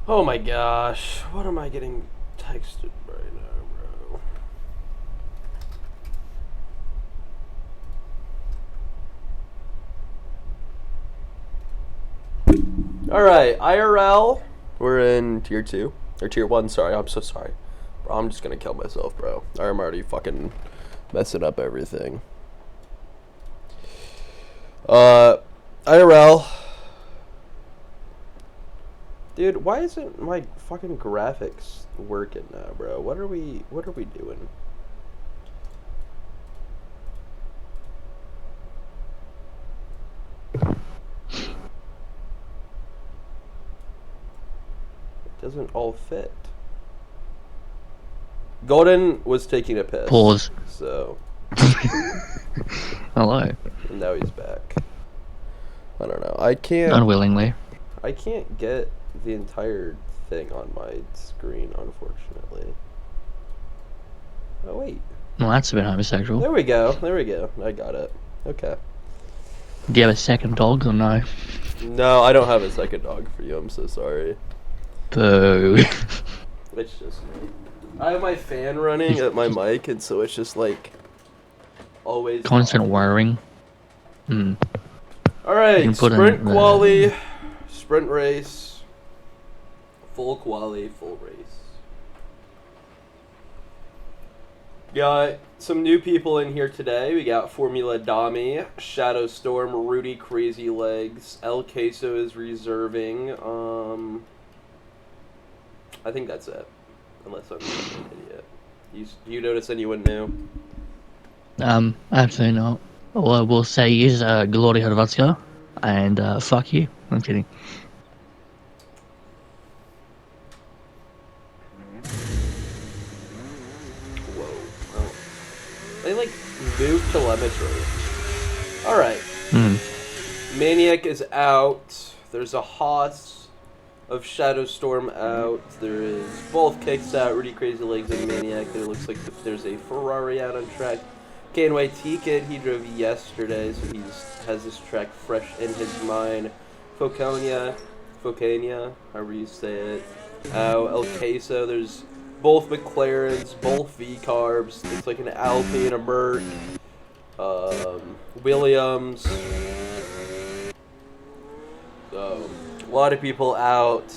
Oh my gosh, what am I getting texted right now, bro? Alright, IRL. We're in tier 2. Or tier 1, sorry, I'm so sorry. Bro, I'm just gonna kill myself, bro. I'm already fucking messing up everything. IRL. Dude, why isn't my fucking graphics working now, bro? What are we doing? It doesn't all fit. Golden was taking a piss. Pause. So. Hello. And now he's back. I don't know. I can't. Unwillingly. I can't get the entire thing on my screen, unfortunately. Oh, wait. Well, that's a bit homosexual. There we go. There we go. I got it. Okay. Do you have a second dog or no? No, I don't have a second dog for you. I'm so sorry. Boo. It's just me. I have my fan running at my mic, and so it's just like always constant whirring. Hmm. Alright, sprint quali, sprint race, full quali, full race. Got some new people in here today. We got Formula Dami, Shadow Storm, Rudy Crazy Legs, El Queso is reserving. I think that's it. Unless I'm an idiot. Do you notice anyone new? Absolutely not. All I will say is, Glory Hrvatska, and, fuck you. I'm kidding. Whoa. Oh. They, like, moved telemetry. Alright. Maniac is out. There's a Haas of Shadow Storm out. There is both kicks out, Rudy Crazy Legs and Maniac. There looks like there's a Ferrari out on track. KNYT Kid, he drove yesterday, so he has this track fresh in his mind. Focania, however you say it. El Queso, there's both McLarens, both V-Carbs. It's like an Alpine, a Merc, Williams. So, a lot of people out.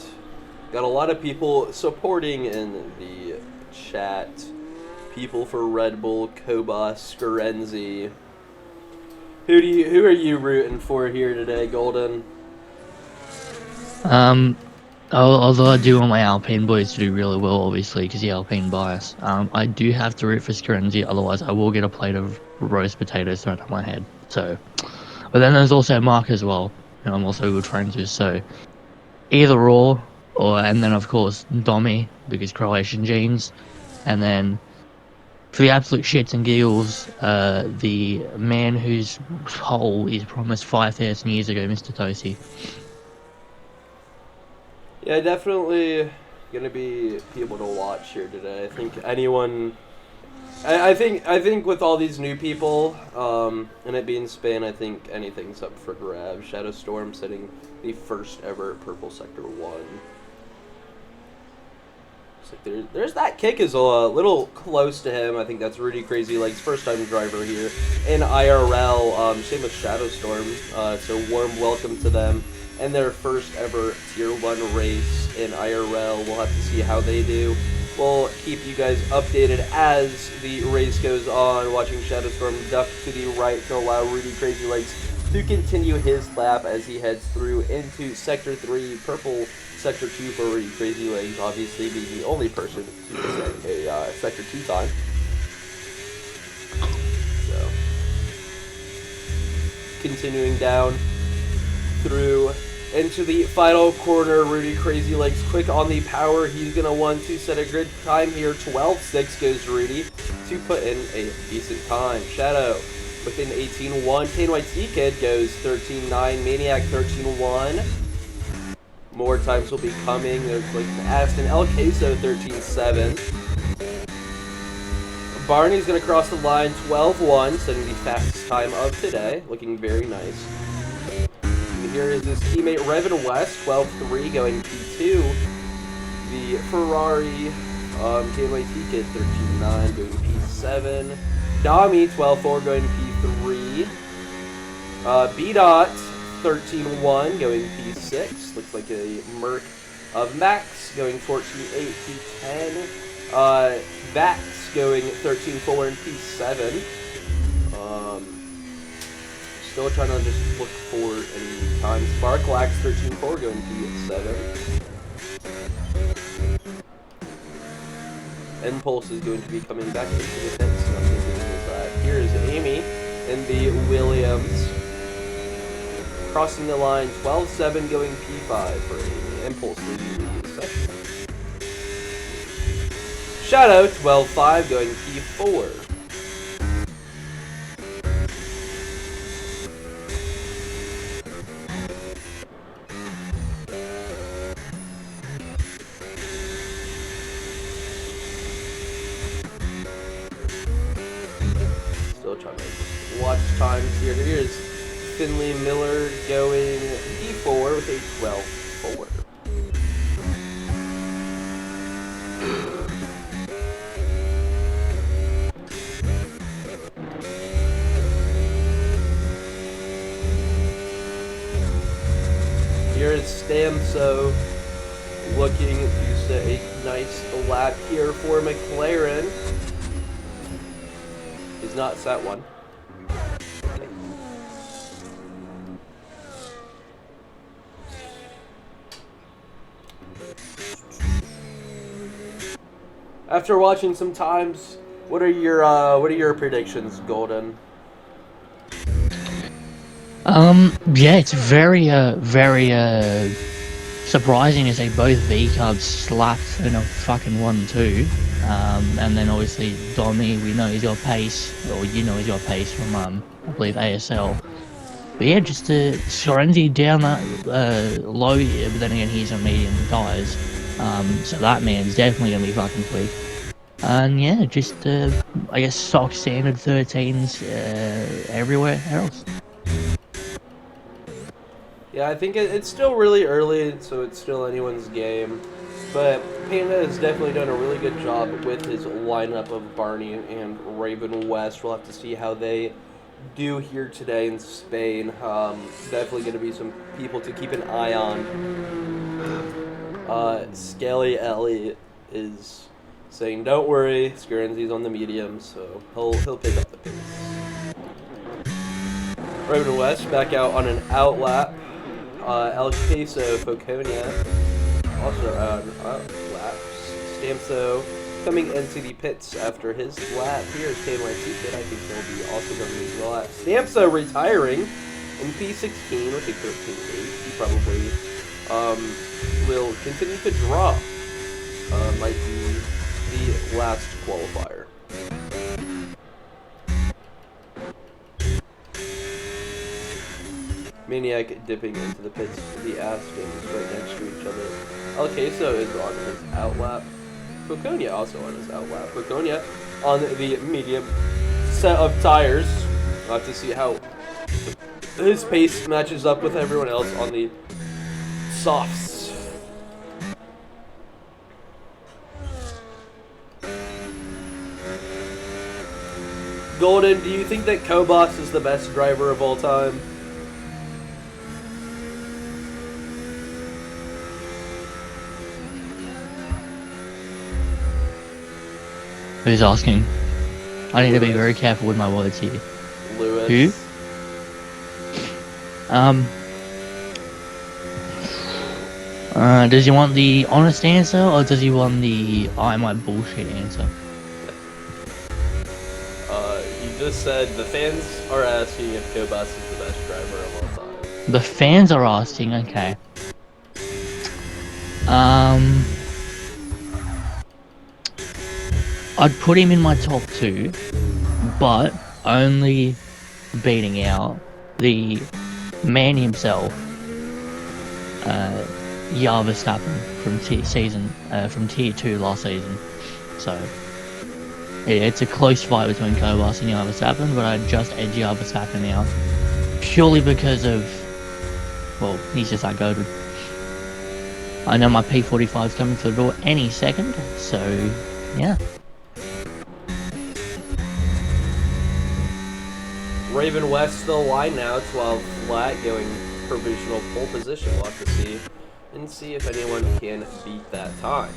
Got a lot of people supporting in the chat. People for Red Bull, Kobas, Scarenzi. Who are you rooting for here today, Golden? Although I do want my Alpine boys to do really well, obviously, because the Alpine bias. I do have to root for Scarenzi, otherwise I will get a plate of roast potatoes thrown at my head. So, but then there's also Mark as well, who I'm also good friends with. So, either and then of course Domi, because Croatian genes, and then for the absolute shits and giggles, the man whose hole is promised 5,000 years ago, Mr. Toasty. Yeah, definitely gonna be people to watch here today. I think anyone. I think with all these new people, and it being Spain, I think anything's up for grabs. Shadow Storm setting the first ever Purple Sector 1. Like there's that kick is a little close to him. I think that's Rudy Crazy Legs, first time driver here in IRL. Same with Shadow Storm. So warm welcome to them and their first ever Tier 1 race in IRL. We'll have to see how they do. We'll keep you guys updated as the race goes on. Watching Shadow Storm duck to the right to allow Rudy Crazy Legs to continue his lap as he heads through into Sector 3, Purple Sector 2 for Rudy Crazy Legs, obviously being the only person to get a Sector 2 time. So, continuing down through into the final corner, Rudy Crazy Legs quick on the power. He's going to want to set a good time here. 12.6 goes Rudy to put in a decent time. Shadow within 18.1. KNYT Kid goes 13.9. Maniac 13.1. More times will be coming. There's like Aston El Queso 13.7. Barney's going to cross the line 12.1, setting the fastest time of today. Looking very nice. here is his teammate Revin West, 12-3, going P2. The Ferrari KYT Kid, 13-9, going P7. Dami, 12-4, going P3. B-Dot, 13-1, going P6. Looks like a Merc of Max, going 14-8, P10. Vax, going 13-4 in P7. Still trying to just look for any time. Sparklax, 13-4, going P7. Impulse is going to be coming back into the fence. Here's Amy in the Williams. Crossing the line, 12-7, going P5 for Amy. Impulse leading the section. Shadow, 12-5, going P4. Still trying to watch times here. Here's Finley Miller going D4 with a 12-4. Here's Stamso looking to set a nice lap here for McLaren. He's not set one. After watching some times, what are your predictions, Golden? Yeah, it's very surprising to see both V-Cubs slapped in a fucking 1-2. And then obviously Dommy, we know he's got pace, or you know he's got pace from, I believe, ASL. But yeah, just Scorenzi down that low here, but then again he's a medium tires. So that man's definitely going to be fucking quick. And yeah, just, I guess, stock standard 13s everywhere else. Yeah, I think it's still really early, so it's still anyone's game. But Panda has definitely done a really good job with his lineup of Barney and Raven West. We'll have to see how they do here today in Spain. Definitely going to be some people to keep an eye on. Scaly Ellie is saying, "Don't worry, Scarenzi's on the medium, so he'll pick up the pace." Raven West back out on an outlap. El Queso Foconia also on laps. Stamso coming into the pits after his lap. Here's KYT Kid. I think he'll be also coming into the lap. Stamso retiring in P16 with a 13-8. He probably will continue to drop. Might be the last qualifier. Maniac dipping into the pits, the Aspens right next to each other. El Queso is on his outlap. Foconia also on his outlap. Foconia on the medium set of tires. We'll have to see how his pace matches up with everyone else on the softs. Golden, do you think that Kobos is the best driver of all time? Who's asking? I need to be very careful with my words here. Lewis. Who? Does he want the honest answer, or does he want the I might bullshit answer? You just said the fans are asking if Kobos is the best driver of all time. The fans are asking, okay. I'd put him in my top 2, but only beating out the man himself, Jan Verstappen from tier 2 last season. So yeah, it's a close fight between Kobos and Jan Verstappen, but I'd just edge Jan Verstappen out purely because of Well, he's just that goated. I know my P45 is coming to the door any second, so yeah. Raven West still line now, 12 flat, going provisional pole position. We'll have to see and see if anyone can beat that time.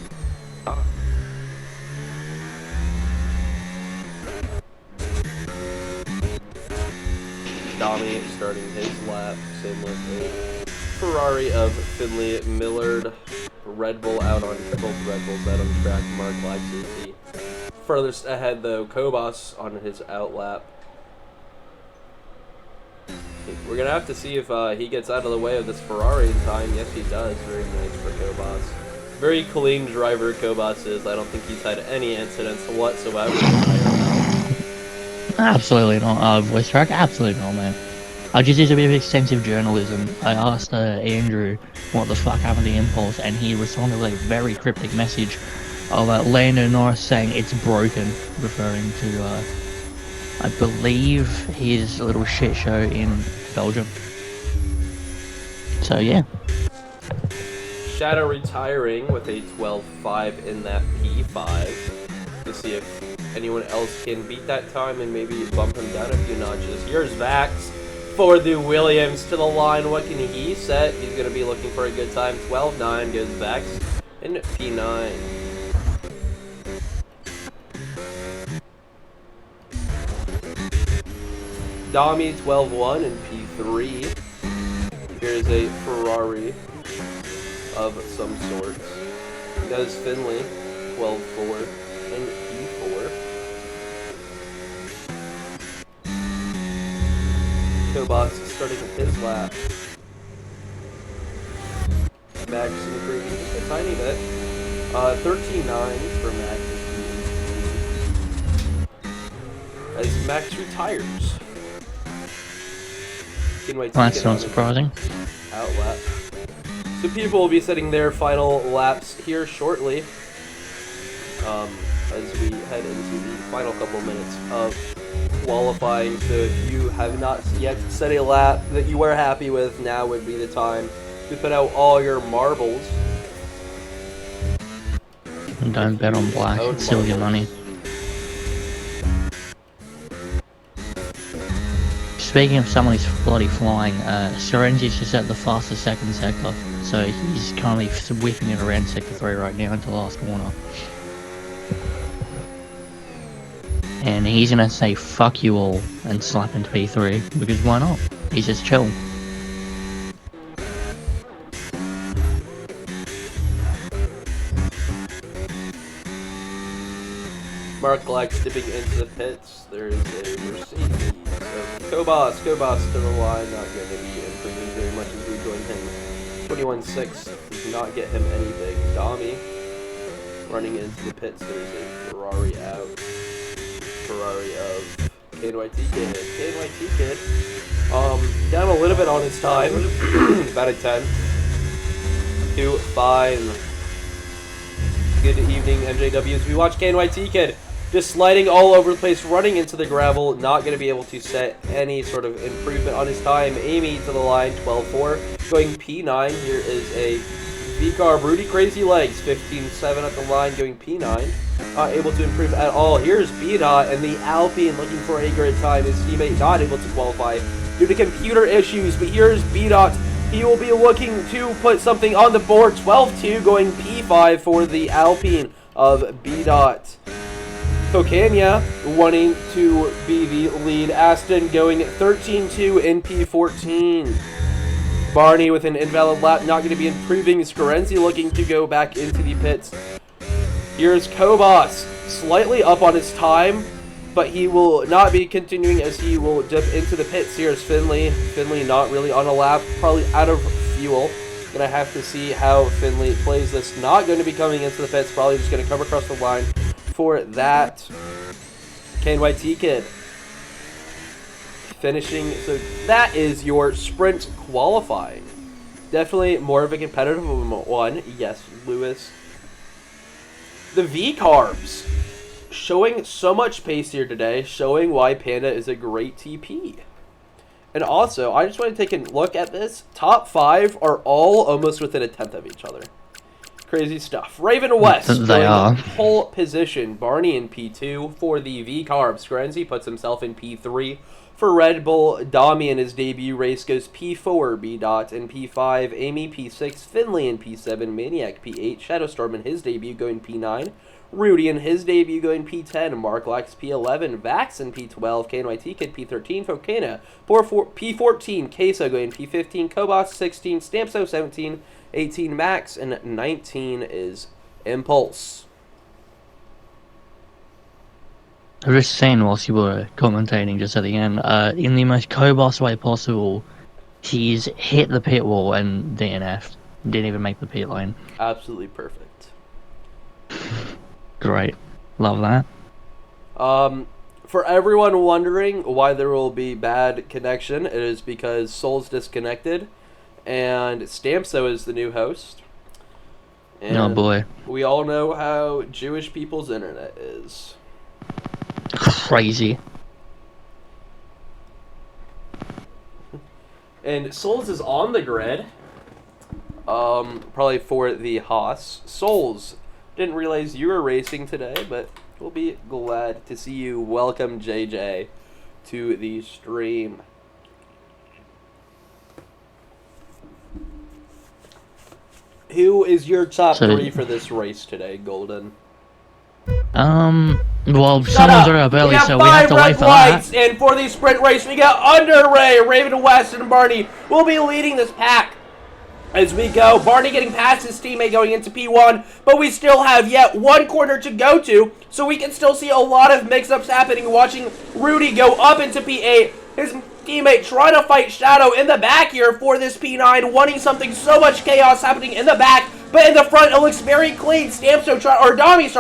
Domi starting his lap, same with a Ferrari of Finley Millard. Red Bull out on both Red Bulls out on track. Mark Lax is the furthest ahead though. Kobas on his out lap. We're gonna have to see if he gets out of the way of this Ferrari in time. Yes, he does. Very nice for Kobas. Very clean driver Kobas is. I don't think he's had any incidents whatsoever in IRL. Absolutely not. Voice track? Absolutely not, man. I just did a bit of extensive journalism. I asked Andrew what the fuck happened to Impulse, and he responded with a very cryptic message of Lando Norris saying it's broken, referring to, I believe, his little shit show in Belgium. So, yeah. Shadow retiring with a 12.5 in that P5 to see if anyone else can beat that time and maybe bump him down a few notches. Here's Vax for the Williams to the line. What can he set? He's going to be looking for a good time. 12.9 goes Vax in P9. Domi 12.1 in P3. Here's a Ferrari of some sort. Does Finley 12.4 in P4. Kobas starting his lap. Max improving just a tiny bit. 13.9 for Max. As Max retires. Well, that's not surprising. Out lap. So people will be setting their final laps here shortly. As we head into the final couple minutes of qualifying. So if you have not yet set a lap that you are happy with, now would be the time to put out all your marbles. And don't bet on black, it's still your money. Speaking of someone who's bloody flying, Sorenzi's just at the fastest second sector, so he's currently whipping it around sector 3 right now into the last corner. And he's gonna say fuck you all and slap into P3, because why not? He's just chill. Mark Glax dipping into the pits. There is a Mercedes. So Kobas to the line, not going to be improving very much as we join him. 21.6 does not get him anything. Domi running into the pits. There's a Ferrari out. Ferrari of KNYT Kid. Down a little bit on his time. About a 10. To 5. Good evening, MJWs. We watch KNYT Kid just sliding all over the place, running into the gravel, not going to be able to set any sort of improvement on his time. Amy to the line, 12.4, going P9. Here is a V-Carb, Rudy Crazy Legs, 15.7 at the line, going P9. Not able to improve at all. Here's B-Dot and the Alpine looking for a great time. His teammate not able to qualify due to computer issues, but here's B-Dot. He will be looking to put something on the board. 12.2 going P5 for the Alpine of B-Dot. Cocania wanting to be the lead. Aston going 13.2 in P14. Barney with an invalid lap, not going to be improving. Scarenzi looking to go back into the pits. Here's Kobas, slightly up on his time, but he will not be continuing as he will dip into the pits. Here's Finley. Finley not really on a lap, probably out of fuel. Gonna have to see how Finley plays this. Not going to be coming into the pits, probably just going to come across the line for that. KNYT Kid finishing. So that is your sprint qualifying. Definitely more of a competitive one. Yes, Lewis. The V-Carbs showing so much pace here today, showing why Panda is a great TP. And also, I just want to take a look at this. Top 5 are all almost within a tenth of each other. Crazy stuff. Raven West They are. pole position. Barney in P2 for the V-Carbs. Grenzy puts himself in P3 for Red Bull. Dami in his debut race goes P4. B-Dot in P5. Amy P6. Finley in P7. Maniac P8. Shadowstorm in his debut going P9. Rudy in his debut going P10, Mark Lex P11, Vax in P12, KNYT Kid P13, Fokana P14, Queso going P15, Kobos 16, Stampso 17, 18 Max, and 19 is Impulse. I was just saying whilst you were commentating just at the end, in the most Kobos way possible, he's hit the pit wall and DNF'd. Didn't even make the pit lane. Absolutely perfect. Great. Love that. For everyone wondering why there will be bad connection, it is because Solz disconnected, and Stampso is the new host. And oh boy. we all know how Jewish people's internet is. Crazy. And Solz is on the grid. Probably for the Haas. Solz, didn't realize you were racing today, but we'll be glad to see you. Welcome, JJ, to the stream. Who is your top 3 for this race today, Golden? Well, someone's already up early, so we have to wait for that. And for the sprint race, we got Underray, Raven West, and Barney will be leading this pack as we go. Barney getting past his teammate going into P1, but we still have yet one corner to go to, so we can still see a lot of mix-ups happening. Watching Rudy go up into P8, his teammate trying to fight Shadow in the back here for this P9, wanting something, so much chaos happening in the back, but in the front it looks very clean. Dami,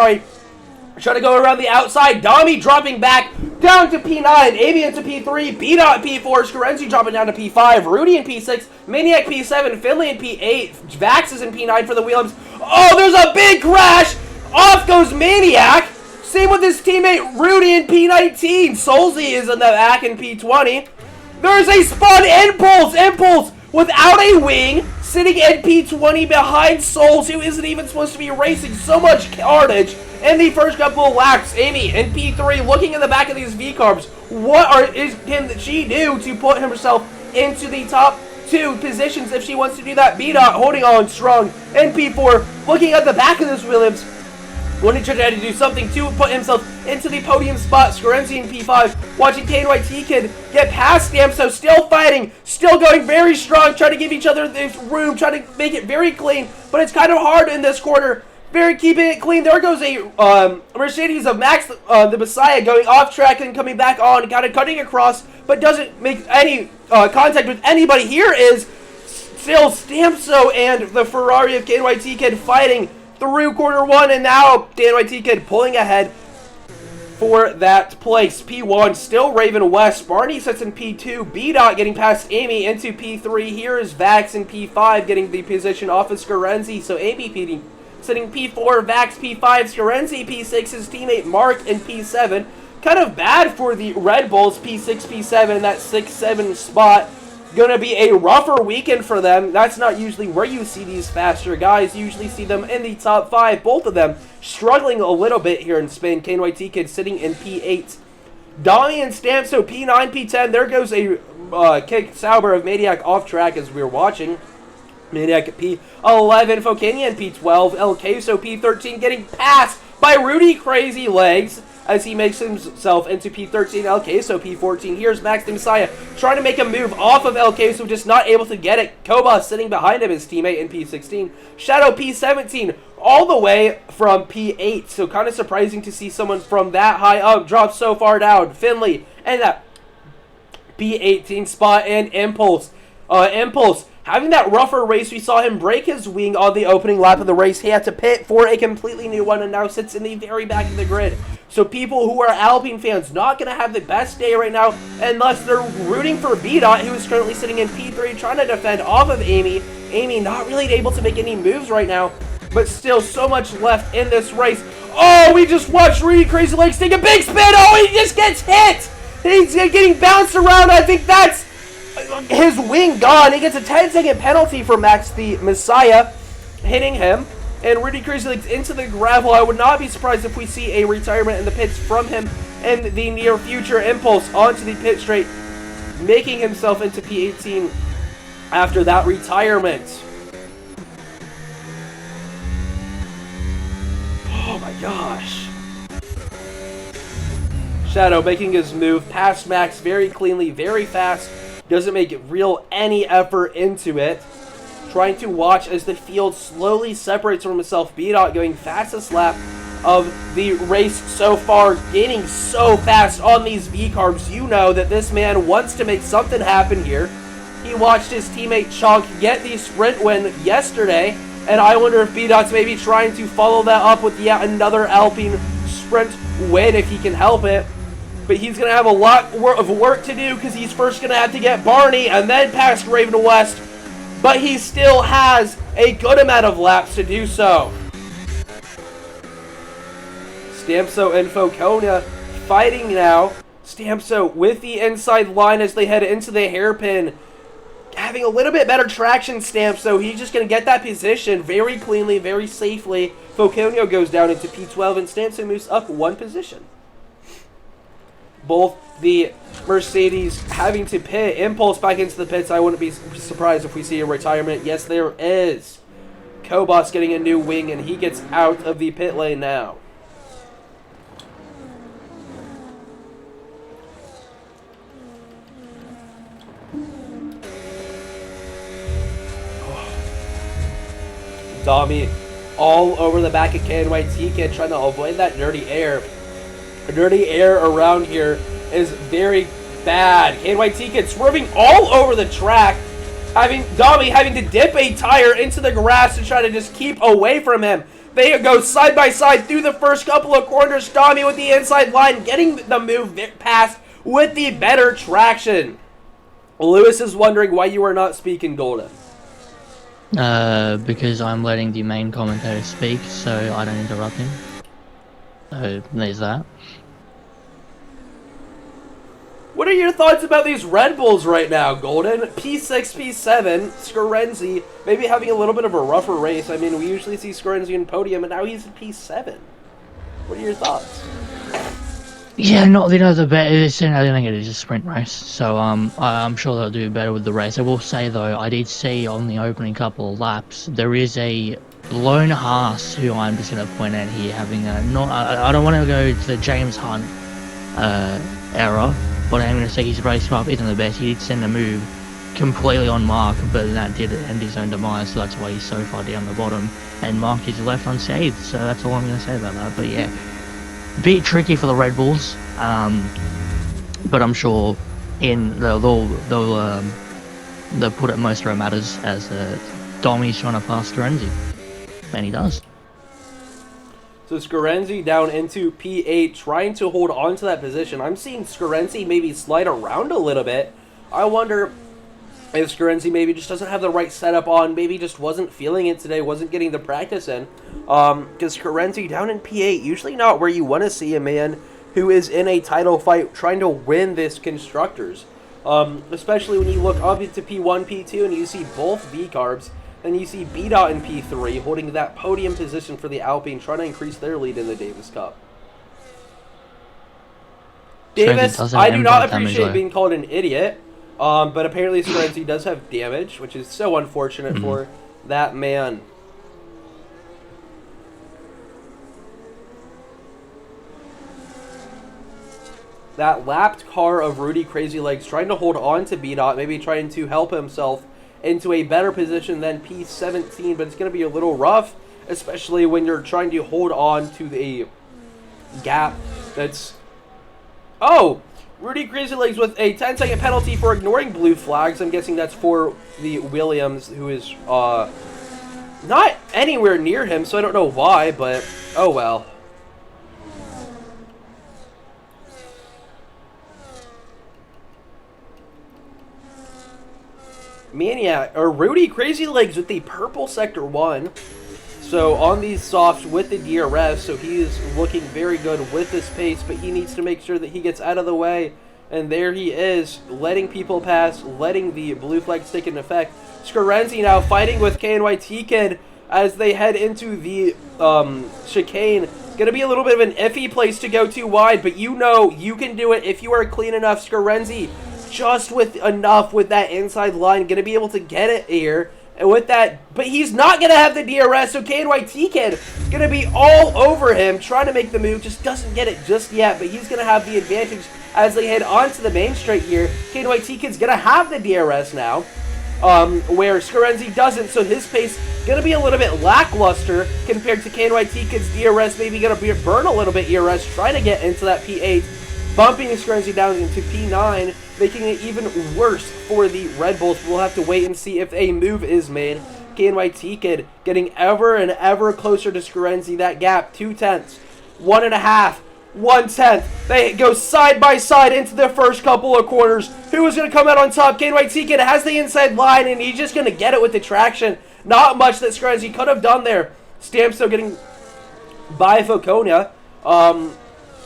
trying to go around the outside. Dami dropping back down to P9. Amy into P3. B-Dot P4. Skarenzi dropping down to P5. Rudy in P6. Maniac P7. Finley in P8. Vax is in P9 for the Wheelums. Oh, there's a big crash. Off goes Maniac. Same with his teammate Rudy in P19. Solzy is in the back in P20. There's a spun Impulse. Impulse without a wing. Sitting in P20 behind Solz, who isn't even supposed to be racing. So much carnage in the first couple of laps. Amy in P3 looking in the back of these V-Carbs. What can she do to put herself into the top 2 positions if she wants to do that? B-Dot holding on strong in P4, looking at the back of this Williams, wanting to try to do something to put himself into the podium spot. Skarenzi in P5, watching KNYT Kid get past Stampso, still fighting, still going very strong, trying to give each other this room, trying to make it very clean, but it's kind of hard in this corner. Keeping it clean. There goes a Mercedes of Max, the Messiah, going off track and coming back on, kind of cutting across, but doesn't make any contact with anybody. Here is still Stampso and the Ferrari of KNYT Kid fighting through corner 1, and now KNYT Kid pulling ahead for that place. P1 still Raven West. Barney sits in P2. B-Dot getting past Amy into P3. Here is Vax in P5 getting the position off of Skarenzi. So Amy sitting P4, Vax P5, Skarenzi P6, his teammate Mark in P7. Kind of bad for the Red Bulls, P6, P7, that 6-7 spot. Gonna be a rougher weekend for them. That's not usually where you see these faster guys. You usually see them in the top 5. Both of them struggling a little bit here in Spain. KNYT Kid sitting in P8. Dami and Stampso P9, P10. There goes a kick Sauber of Maniac off track as we were watching. Maniac at P11, Fokanian P12, El Queso P13 getting passed by Rudy Crazy Legs as he makes himself into P13, El Queso P14. Here's Max the Messiah trying to make a move off of El Queso, just not able to get it. Kobos sitting behind him, his teammate in P16. Shadow P17 all the way from P8, so kind of surprising to see someone from that high up drop so far down. Finley and that P18 spot, and Impulse. Having that rougher race, we saw him break his wing on the opening lap of the race. He had to pit for a completely new one and now sits in the very back of the grid. So people who are Alpine fans not going to have the best day right now unless they're rooting for B-Dot, who is currently sitting in P3 trying to defend off of Amy. Amy not really able to make any moves right now, but still so much left in this race. Oh, we just watched Rudy Crazy Legs take a big spin. Oh, he just gets hit. He's getting bounced around. I think that's his wing gone. He gets a 10-second penalty for Max the Messiah hitting him. And Rudy Crazy Legs into the gravel. I would not be surprised if we see a retirement in the pits from him in the near future. Impulse onto the pit straight, making himself into P18 after that retirement. Oh my gosh. Shadow making his move past Max very cleanly, very fast. Doesn't make any effort into it. Trying to watch as the field slowly separates from himself. B-Dot going fastest lap of the race so far, gaining so fast on these V-carbs. You know that this man wants to make something happen here. He watched his teammate Chunk get the sprint win yesterday, and I wonder if B-Dot's maybe trying to follow that up with yet another Alpine sprint win if he can help it. But he's going to have a lot of work to do because he's first going to have to get Barney and then past Raven West. But he still has a good amount of laps to do so. Stamso and Focona fighting now. Stamso with the inside line as they head into the hairpin. Having a little bit better traction, Stamso. He's just going to get that position very cleanly, very safely. Foconio goes down into P12 and Stamso moves up one position. Both the Mercedes having to pit. Impulse back into the pits. I wouldn't be surprised if we see a retirement. Yes, there is. Kobos getting a new wing, and he gets out of the pit lane now. Dami all over the back of KNYT, trying to avoid that dirty air. Dirty air around here is very bad. KNYT swerving all over the track. Dami having to dip a tire into the grass to try to just keep away from him. They go side by side through the first couple of corners. Dami with the inside line, getting the move past with the better traction. Lewis is wondering why you are not speaking, Golden. Because I'm letting the main commentator speak, so I don't interrupt him. So there's that. What are your thoughts about these Red Bulls right now, Golden? P6, P7, Scarenzi maybe having a little bit of a rougher race. I mean, we usually see Scarenzi in podium, and now he's in P7. What are your thoughts? Yeah, not the better. I think it is a sprint race, so I'm sure they'll do better with the race. I will say though, I did see on the opening couple of laps there is a lone Haas who I'm just going to point out here having a not. I don't want to go to the James Hunt error, but I'm going to say his race up isn't the best. He did send a move completely on Mark, but that did end his own demise, so that's why he's so far down the bottom. And Mark is left unsaved, so that's all I'm going to say about that. But yeah, a bit tricky for the Red Bulls, but I'm sure they'll put it most where it matters as Domi's trying to pass Scarenzi, and he does. So Scarenzi down into P8, trying to hold on to that position. I'm seeing Scarenzi maybe slide around a little bit. I wonder if Scarenzi maybe just doesn't have the right setup on, maybe just wasn't feeling it today, wasn't getting the practice in. Because Scarenzi down in P8, usually not where you want to see a man who is in a title fight trying to win this Constructors. Especially when you look up into P1, P2, and you see both V-Carbs, and you see B-Dot in P3 holding that podium position for the Alpine, trying to increase their lead in the Davis Cup. Davis, I do not appreciate being called an idiot, but apparently Scarenzi does have damage, which is so unfortunate for that man. That lapped car of Rudy Crazy Legs trying to hold on to B-Dot, maybe trying to help himself into a better position than P17, but it's going to be a little rough, especially when you're trying to hold on to the gap that's... Oh! Rudy Crazy Legs with a 10-second penalty for ignoring blue flags. I'm guessing that's for the Williams, who is not anywhere near him, so I don't know why, but oh well. Maniac, or Rudy Crazy Legs with the purple Sector 1. So on these softs with the DRS, so he is looking very good with this pace, but he needs to make sure that he gets out of the way And there he is, letting people pass, letting the blue flags take into effect. Scarenzi now fighting with KNYT Kid as they head into the chicane. It's going to be a little bit of an iffy place to go too wide, but you know you can do it if you are clean enough. Scarenzi just with enough with that inside line, going to be able to get it here. And with that, but he's not going to have the DRS, so KNYT Kid going to be all over him, trying to make the move, just doesn't get it just yet, but he's going to have the advantage as they head onto the main straight here. KNYT Kid's going to have the DRS now, where Scarenzi doesn't, so his pace going to be a little bit lackluster compared to KNYT Kid's DRS, maybe going to burn a little bit ERS, trying to get into that P8, bumping Scarenzi down into P9, making it even worse for the Red Bulls. We'll have to wait and see if a move is made. KNYT Kid getting ever and ever closer to Scarenzi. That gap, 0.2, 1.5, 1/10. They go side by side into the first couple of corners. Who is going to come out on top? KNYT Kid has the inside line, and he's just going to get it with the traction. Not much that Scarenzi could have done there. Stamps though getting by Foconia.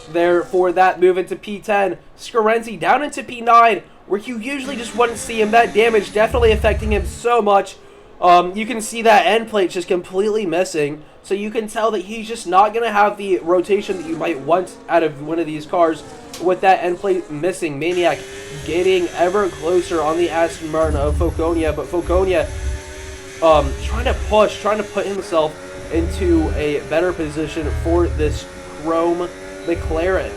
There for that move into P10. Scarenzi down into P9, where you usually just wouldn't see him. That damage definitely affecting him so much. You can see that end plate just completely missing. So you can tell that he's just not going to have the rotation that you might want out of one of these cars with that end plate missing. Maniac getting ever closer on the Aston Martin of Foconia, but Foconia trying to put himself into a better position for this chrome McLaren.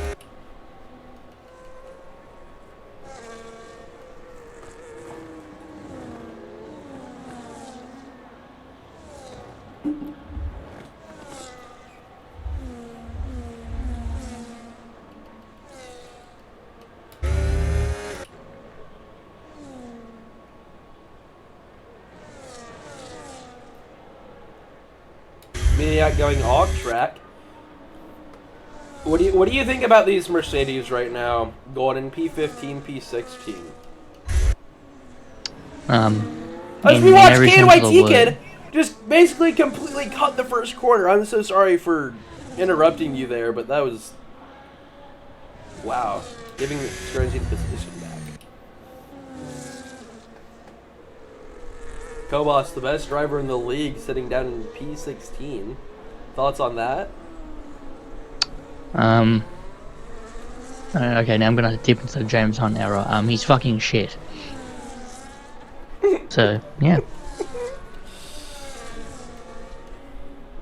Maniac going off track. What do you think about these Mercedes right now, going in P15, P16? As we watch KNYT Kid just basically completely cut the first corner. I'm so sorry for interrupting you there, but that was, wow, giving Scarenzi the position back. Kobos, the best driver in the league, sitting down in P16. Thoughts on that? Okay, now I'm gonna dip into the James Hunt era. He's fucking shit. So, yeah.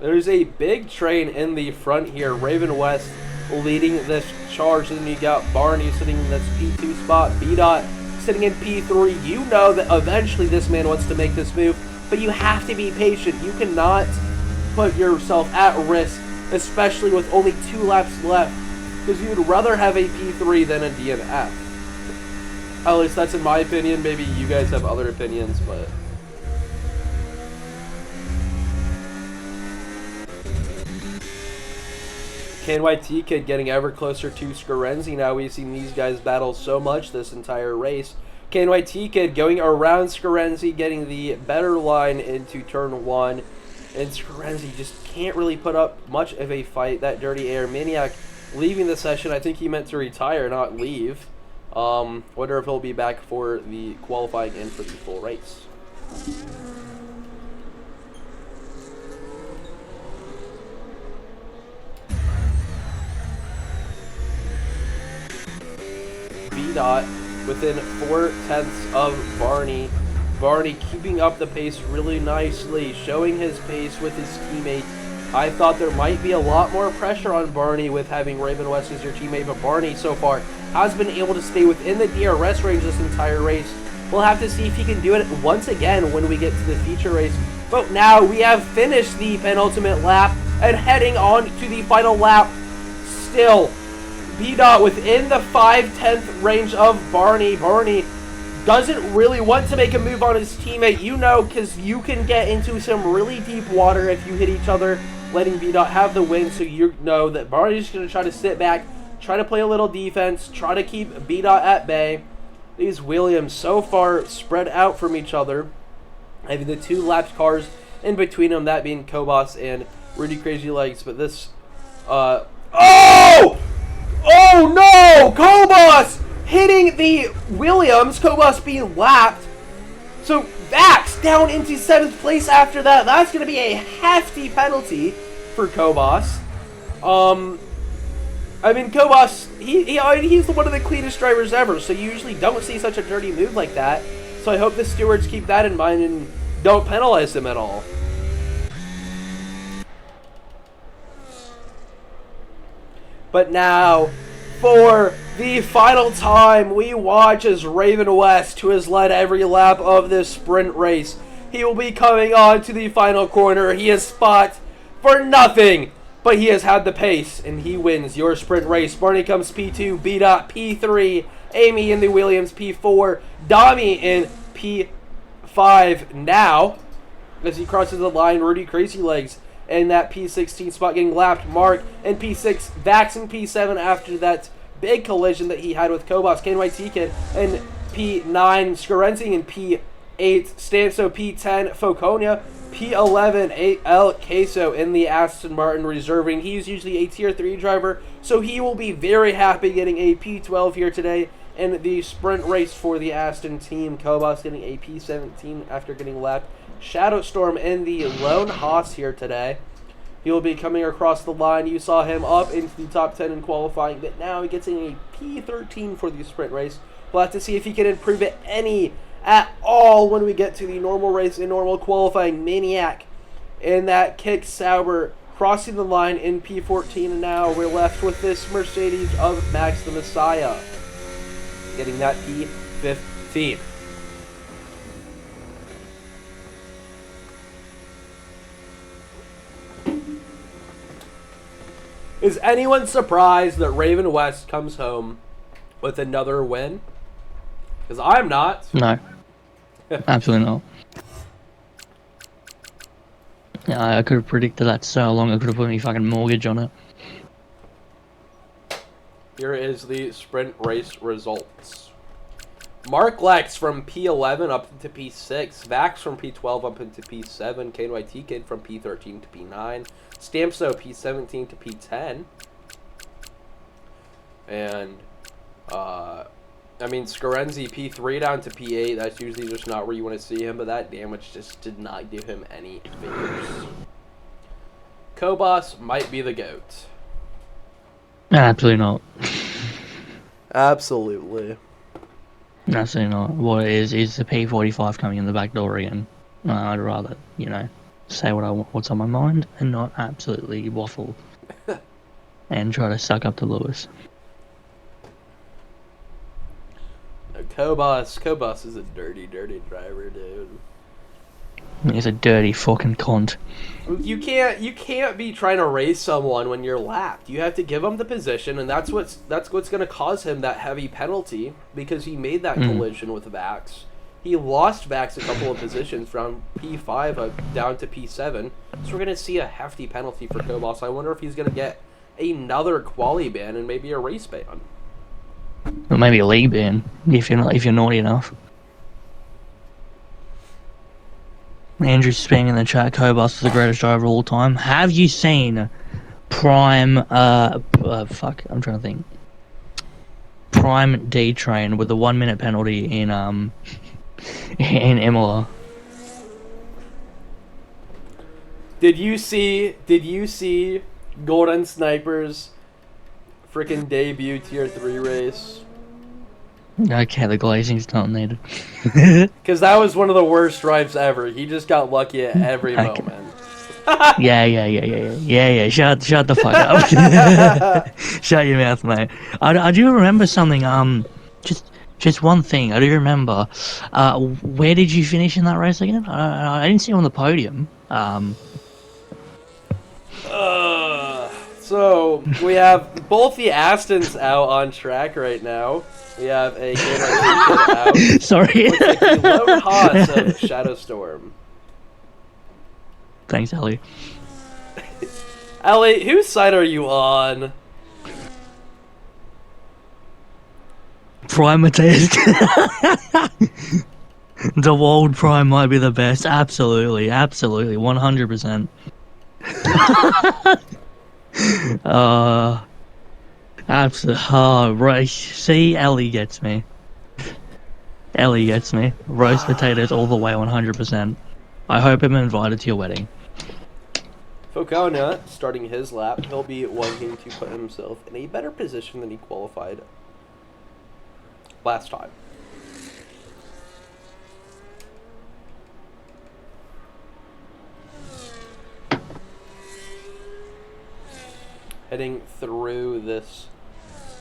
There's a big train in the front here. Raven West leading this charge. And then you got Barney sitting in this P2 spot. B-Dot sitting in P3. You know that eventually this man wants to make this move, but you have to be patient. You cannot put yourself at risk, especially with only 2 laps left, because you would rather have a P3 than a DNF. At least that's in my opinion. Maybe you guys have other opinions, but KNYT Kid getting ever closer to Scarenzi now. We've seen these guys battle so much this entire race. KNYT Kid going around Scarenzi, getting the better line into turn 1. And Scarenzi just can't really put up much of a fight. That dirty air. Maniac leaving the session. I think he meant to retire, not leave. Wonder if he'll be back for the qualifying and for the full race. B-Dot within 4/10 of Barney. Barney keeping up the pace really nicely, showing his pace with his teammate. I thought there might be a lot more pressure on Barney with having Raven West as your teammate, but Barney so far has been able to stay within the DRS range this entire race. We'll have to see if he can do it once again when we get to the feature race. But now we have finished the penultimate lap and heading on to the final lap. Still, B-Dot within the 5/10 range of Barney. Barney doesn't really want to make a move on his teammate, you know, because you can get into some really deep water if you hit each other, letting B-Dot have the win, so you know that Barney's going to try to sit back, try to play a little defense, try to keep B-Dot at bay. These Williams so far spread out from each other, having the 2 lapped cars in between them, that being Kobos and Rudy Crazy Legs, but this, oh! Oh no! Kobos hitting the Williams, Kobos being lapped. So Vax down into 7th place after that. That's going to be a hefty penalty for Kobos. I mean, Kobos, he's one of the cleanest drivers ever, so you usually don't see such a dirty move like that. So I hope the stewards keep that in mind and don't penalize him at all. But now, for the final time, we watch as Raven West, who has led every lap of this sprint race, he will be coming on to the final corner. He is spot for nothing, but he has had the pace, and he wins your sprint race. Barney comes P2, B-Dot P3, Amy in the Williams P4, Dami in P5 now. As he crosses the line, Rudy Crazy Legs in that P16 spot getting lapped. Mark in P6, Vax in P7 after that big collision that he had with Kobos. KNYT Kid in P9, Scarenzi in P8, Stanso P10, Foconia P11, El Queso in the Aston Martin reserving. He's usually a Tier 3 driver, so he will be very happy getting a P12 here today in the sprint race for the Aston team. Kobos getting a P17 after getting lapped. Shadowstorm in the lone Haas here today. He will be coming across the line. You saw him up into the top 10 in qualifying, but now he gets a P13 for the sprint race. We'll have to see if he can improve it any at all when we get to the normal race and normal qualifying. Maniac in that Kick Sauber crossing the line in P14, and now we're left with this Mercedes of Max the Messiah getting that P15. Is anyone surprised that Raven West comes home with another win? Because I'm not. No. Absolutely not. Yeah, I could have predicted that so long. I could have put my fucking mortgage on it. Here is the sprint race results. Mark Lex from P11 up into P6. Vax from P12 up into P7. KNYT Kid from P13 to P9. Stampso P17 to P10. And, I mean, Scarenzi P3 down to P8. That's usually just not where you want to see him, but that damage just did not give him any favors. Kobos might be the GOAT. Absolutely not. Absolutely. Absolutely not. What it is the P45 coming in the back door again. I'd rather, you know, say what's on my mind and not absolutely waffle and try to suck up to Lewis. Kobos is a dirty, dirty driver, dude. He's a dirty fucking cunt. You can't be trying to race someone when you're lapped. You have to give him the position, and that's what's going to cause him that heavy penalty, because he made that collision with Vax. He lost Vax a couple of positions from P5 down to P7, so we're going to see a hefty penalty for Kobos. I wonder if he's going to get another quali ban and maybe a race ban. Or maybe a league ban if you're naughty enough. Andrew's spinning in the chat. Kobos is the greatest driver of all time. Have you seen Prime? Fuck, I'm trying to think. Prime D Train with the 1 minute penalty in Imola. Did you see Golden Sniper's freaking debut Tier 3 race? Okay, the glazing's not needed. Because that was one of the worst drives ever. He just got lucky at every moment. Yeah. Shut the fuck up. Shut your mouth, mate. I do remember something. Just one thing. I do remember. Where did you finish in that race again? I didn't see you on the podium. So we have both the Astons out on track right now. We have a out. Sorry. Looks like the lone Haas of Shadowstorm. Thanks, Ellie. Ellie, whose side are you on? Prime Mateus. The World Prime might be the best. Absolutely, 100%. Absolutely. Oh, right. See, Ellie gets me. Ellie gets me. Roast potatoes all the way, 100%. I hope I'm invited to your wedding. Focona, starting his lap, he'll be wanting to put himself in a better position than he qualified last time. Heading through this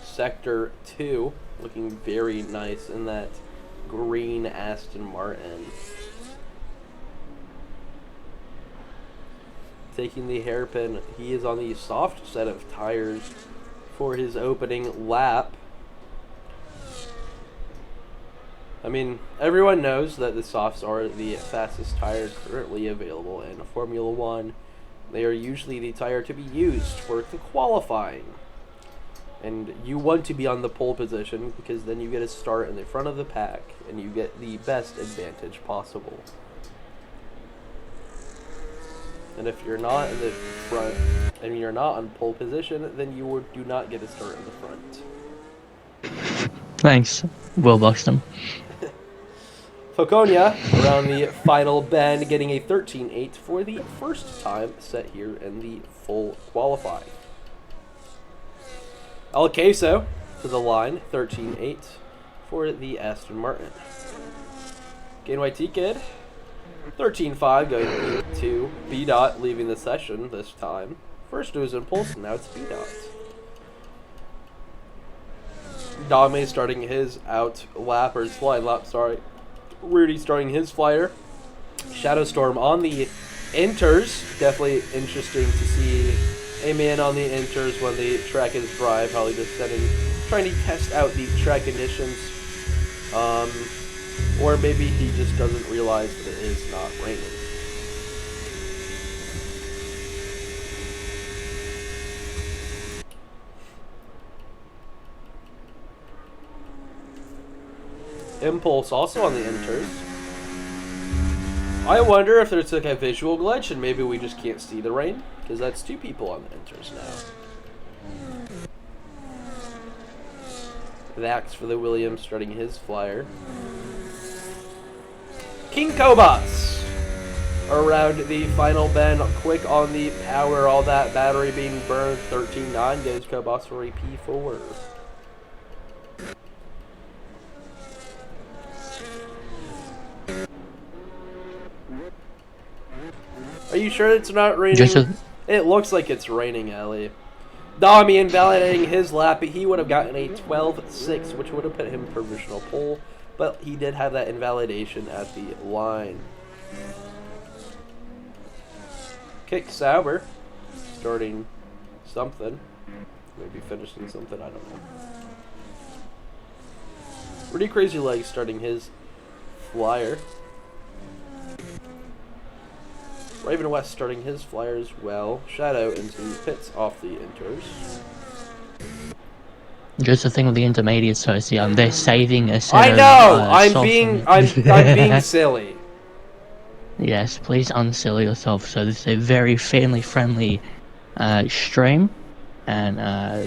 sector 2, looking very nice in that green Aston Martin. Taking the hairpin, he is on the soft set of tires for his opening lap. I mean, everyone knows that the softs are the fastest tire currently available in Formula One. They are usually the tire to be used for the qualifying. And you want to be on the pole position because then you get a start in the front of the pack and you get the best advantage possible. And if you're not in the front and you're not on pole position, then you do not get a start in the front. Thanks, Will Buxton. Foconia around the final bend, getting a 13.8 for the first time set here in the full qualifying. El Queso to the line, 13.8 for the Aston Martin. GainYT Kid, 13.5 going to B-Dot, leaving the session this time. First it was Impulse, now it's B-Dot. Dame starting his out lap, or his flying lap, sorry. Rudy starting his flyer. Shadowstorm on the inters. Definitely interesting to see a man on the inters when the track is dry. Probably just trying to test out the track conditions. Or maybe he just doesn't realize that it is not raining. Impulse also on the inters. I wonder if there's like a visual glitch and maybe we just can't see the rain, because that's two people on the inters now. Vax for the Williams starting his flyer. King Cobos around the final bend, quick on the power, all that battery being burned. 13.9 goes Cobos for a P4. Are you sure it's not raining? It looks like it's raining, Ellie. Dami invalidating his lap. He would have gotten a 12.6, which would have put him provisional pole, but he did have that invalidation at the line. Kick Sauber, starting something. Maybe finishing something, I don't know. Pretty Crazy Legs starting his flyer. Raven West starting his flyer as well. Shadow into pits off the inters. Just the thing with the intermediates, Toasty, they're saving a set I of, know! I'm being silly. Yes, please unsilly yourself. So this is a very family-friendly stream, and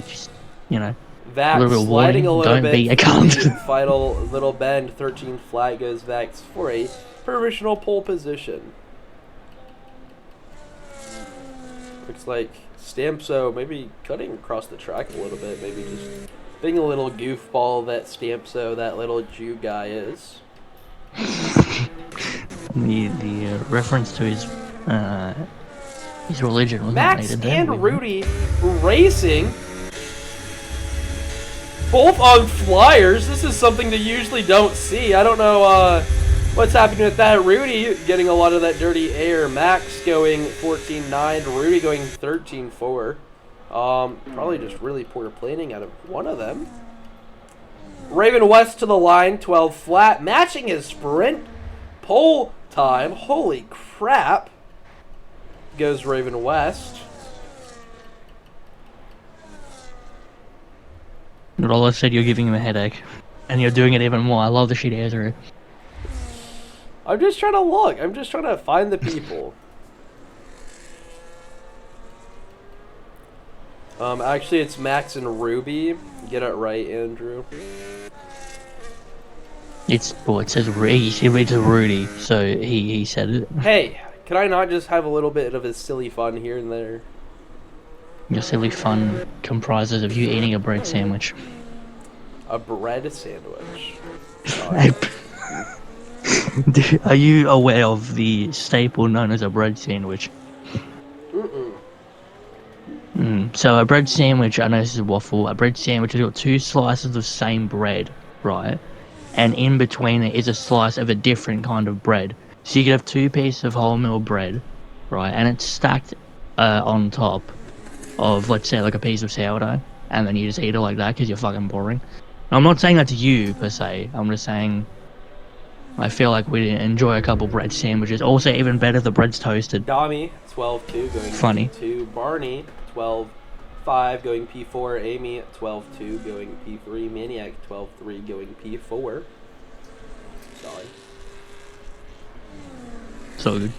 just, you know, Vax a little bit of sliding warning, a little don't bit. be a cunt. Final little bend, 13 flat goes Vax for a provisional pole position. Looks like Stampso maybe cutting across the track a little bit, maybe just being a little goofball that Stampso, that little Jew guy is. The reference to his religion was Max not needed and Rudy racing, both on flyers. This is something they usually don't see. I don't know what's happening with that. Rudy getting a lot of that dirty air. Max going 14.9, Rudy going 13.4. Probably just really poor planning out of one of them. Raven West to the line, 12 flat, matching his sprint pole time. Holy crap. Goes Raven West. Rolla said you're giving him a headache, and you're doing it even more. I love the shit answer. I'm just trying to look. I'm just trying to find the people. Actually, it's Max and Ruby. Get it right, Andrew. It says he reads a Rudy, so he said it. Hey, can I not just have a little bit of a silly fun here and there? Your silly fun comprises of you eating a bread sandwich. A bread sandwich. Are you aware of the staple known as a bread sandwich? So a bread sandwich, I know this is a waffle, a bread sandwich has got 2 slices of the same bread, right? And in between it is a slice of a different kind of bread. So you could have 2 pieces of wholemeal bread, right? And it's stacked on top of, let's say, like a piece of sourdough. And then you just eat it like that because you're fucking boring. I'm not saying that's you, per se. I'm just saying I feel like we enjoy a couple bread sandwiches. Also, even better, the bread's toasted. Dami, 12-2 going Funny. P2. Barney, 12-5 going P4. Amy, 12-2 going P3. Maniac, 12-3 going P4. Sorry. So good.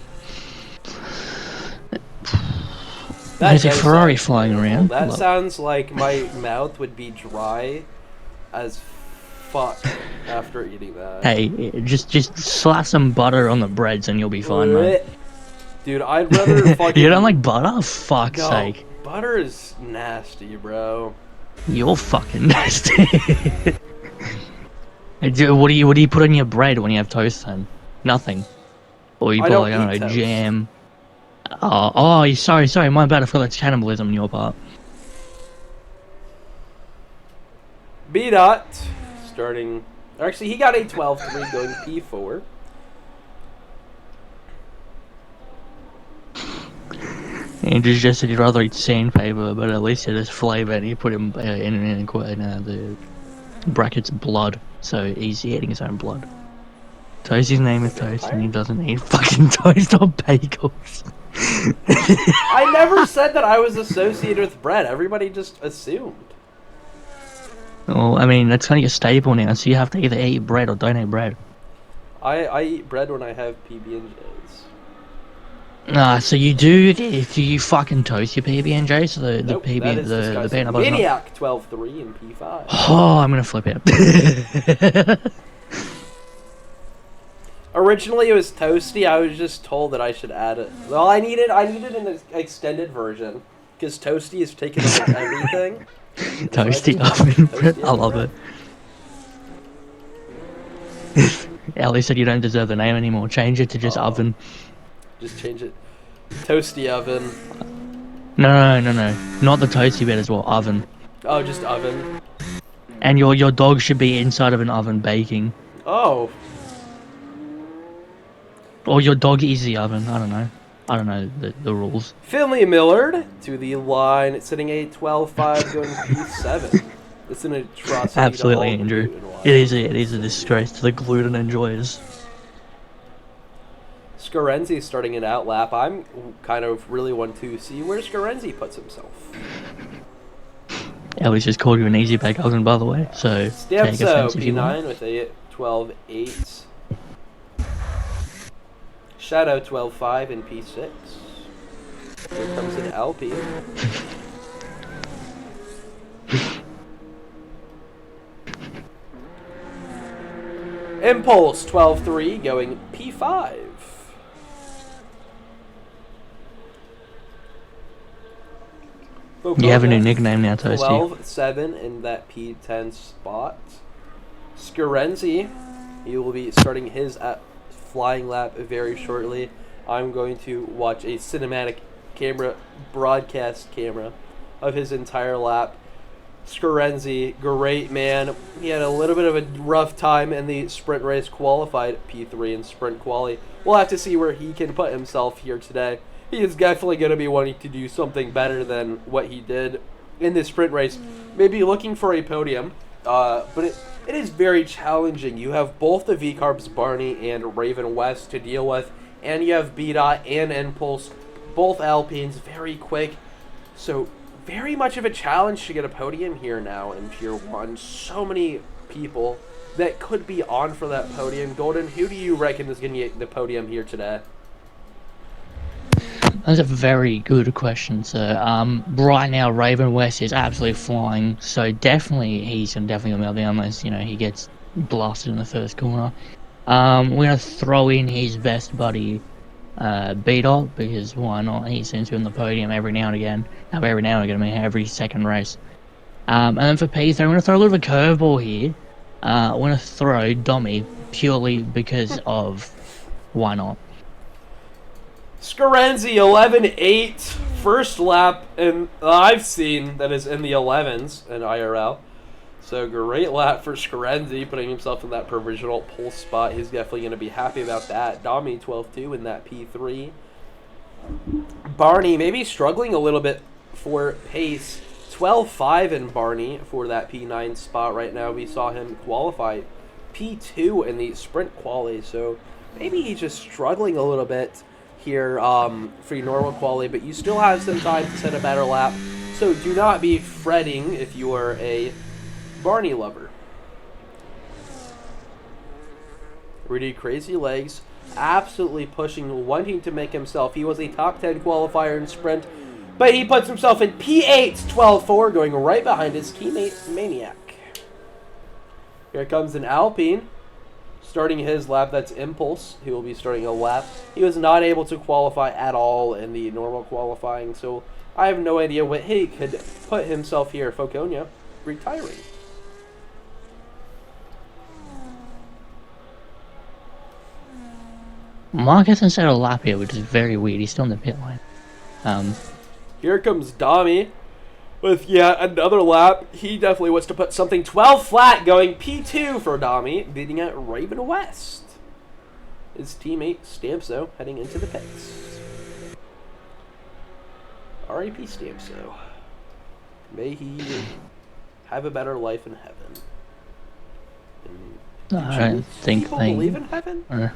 There's a Ferrari flying around. That sounds like my mouth would be dry as fuck after eating that. Hey, just slap some butter on the breads and you'll be fine, mate. Dude, I'd rather fucking... You don't like butter? Fuck's sake. Butter is nasty, bro. You're fucking nasty. What do you put on your bread when you have toast then? Nothing. Or you put like, I don't know, jam. Oh, sorry, my bad. I feel that's cannibalism on your part. B-Dot starting... Actually, he got a 12-3 going P4. Andrew's just said he'd rather eat sandpaper, but at least it has flavour, and he put him in the brackets blood, so he's eating his own blood. Toasty's name is Toast, and he doesn't eat fucking toast or bagels. I never said that I was associated with bread. Everybody just assumed. Well, I mean, that's kind of your staple now, so you have to either eat bread or don't eat bread. I eat bread when I have PB&Js. Nah, so you do you fucking toast your PB&J? So the nope, peanut butter. Maniac 12-3 and P5. Oh, I'm gonna flip it. Originally it was Toasty. I was just told that I should add it. Well, I needed an extended version because Toasty is taking over everything. Toasty oven bread. I love it. Ellie said you don't deserve the name anymore. Change it to just oven. Just change it. Toasty oven. No. Not the toasty bit as well. Oven. Oh, just oven. And your dog should be inside of an oven baking. Oh. Or your dog is the oven. I don't know the rules. Finley Millard to the line, sitting a 12-5 going P7. It's an atrocity. Absolutely, Andrew. It is a disgrace to the gluten enjoyers. Scarenzi starting it out lap. I'm kind of really want to see where Scarenzi puts himself. Ellie's just called you an easy bake oven, by the way, so take offense if you want. P9 with a 12-8. Shadow 12-5 in P6. Here comes an LP. Impulse 12-3 going P5. You have a new nickname now, Toasty. 12-7 in that P10 spot. Scarenzi, he will be starting his flying lap very shortly. I'm going to watch a cinematic broadcast camera of his entire lap. Scarenzi, great man. He had a little bit of a rough time in the sprint race, qualified P3 in sprint quali. We'll have to see where he can put himself here today. He is definitely going to be wanting to do something better than what he did in this sprint race. Maybe looking for a podium, but it is very challenging. You have both the V-Carbs, Barney and Raven West to deal with, and you have B-Dot and Impulse, both Alpines, very quick. So very much of a challenge to get a podium here now in Tier 1. So many people that could be on for that podium. Golden, who do you reckon is going to get the podium here today? That's a very good question, sir. Right now, Raven West is absolutely flying, so he's definitely gonna melt down unless he gets blasted in the first corner. We're gonna throw in his best buddy, B-Dot, because why not? He seems to be on the podium every now and again. Every now and again, I mean every second race. And then for P3, I'm gonna throw a little bit of a curveball here. I'm gonna throw Dommy purely because of why not. Scarenzi 11.8, first lap, and I've seen that is in the 11s in IRL. So great lap for Scarenzi, putting himself in that provisional pole spot. He's definitely going to be happy about that. Domi 12.2 in that P3. Barney maybe struggling a little bit for pace. 12.5 in Barney for that P9 spot right now. We saw him qualify P2 in the sprint quali, so maybe he's just struggling a little bit here for your normal quali, but you still have some time to set a better lap, so do not be fretting if you are a Barney lover. Really crazy legs, absolutely pushing, wanting to make himself. He was a top 10 qualifier in sprint, but he puts himself in P8, 12.4, going right behind his teammate Maniac. Here comes an Alpine, starting his lap. That's Impulse. He will be starting a lap. He was not able to qualify at all in the normal qualifying, so I have no idea what he could put himself here. Foconia retiring. Mark hasn't set a lap here, which is very weird. He's still in the pit lane. Here comes Domi with yet another lap. He definitely wants to put something 12 flat, going P2 for Domi, beating out Raven West. His teammate Stampso heading into the pits. R.I.P. Stampso. May he have a better life in heaven. I don't think people believe in heaven? I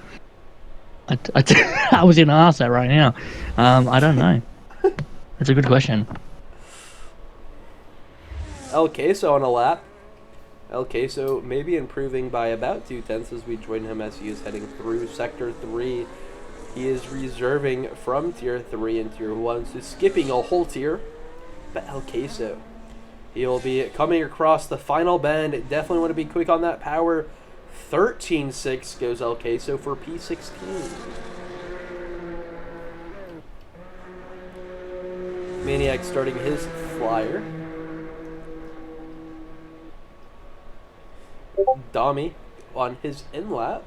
was going to ask that right now. I don't know. That's a good question. El Queso on a lap. El Queso maybe improving by about 2/10 as we join him as he is heading through Sector 3. He is reserving from Tier 3 and Tier 1, so skipping a whole tier. But El Queso, he'll be coming across the final bend. Definitely want to be quick on that power. 13.6 goes El Queso for P16. Maniac starting his flyer. Domi on his in lap.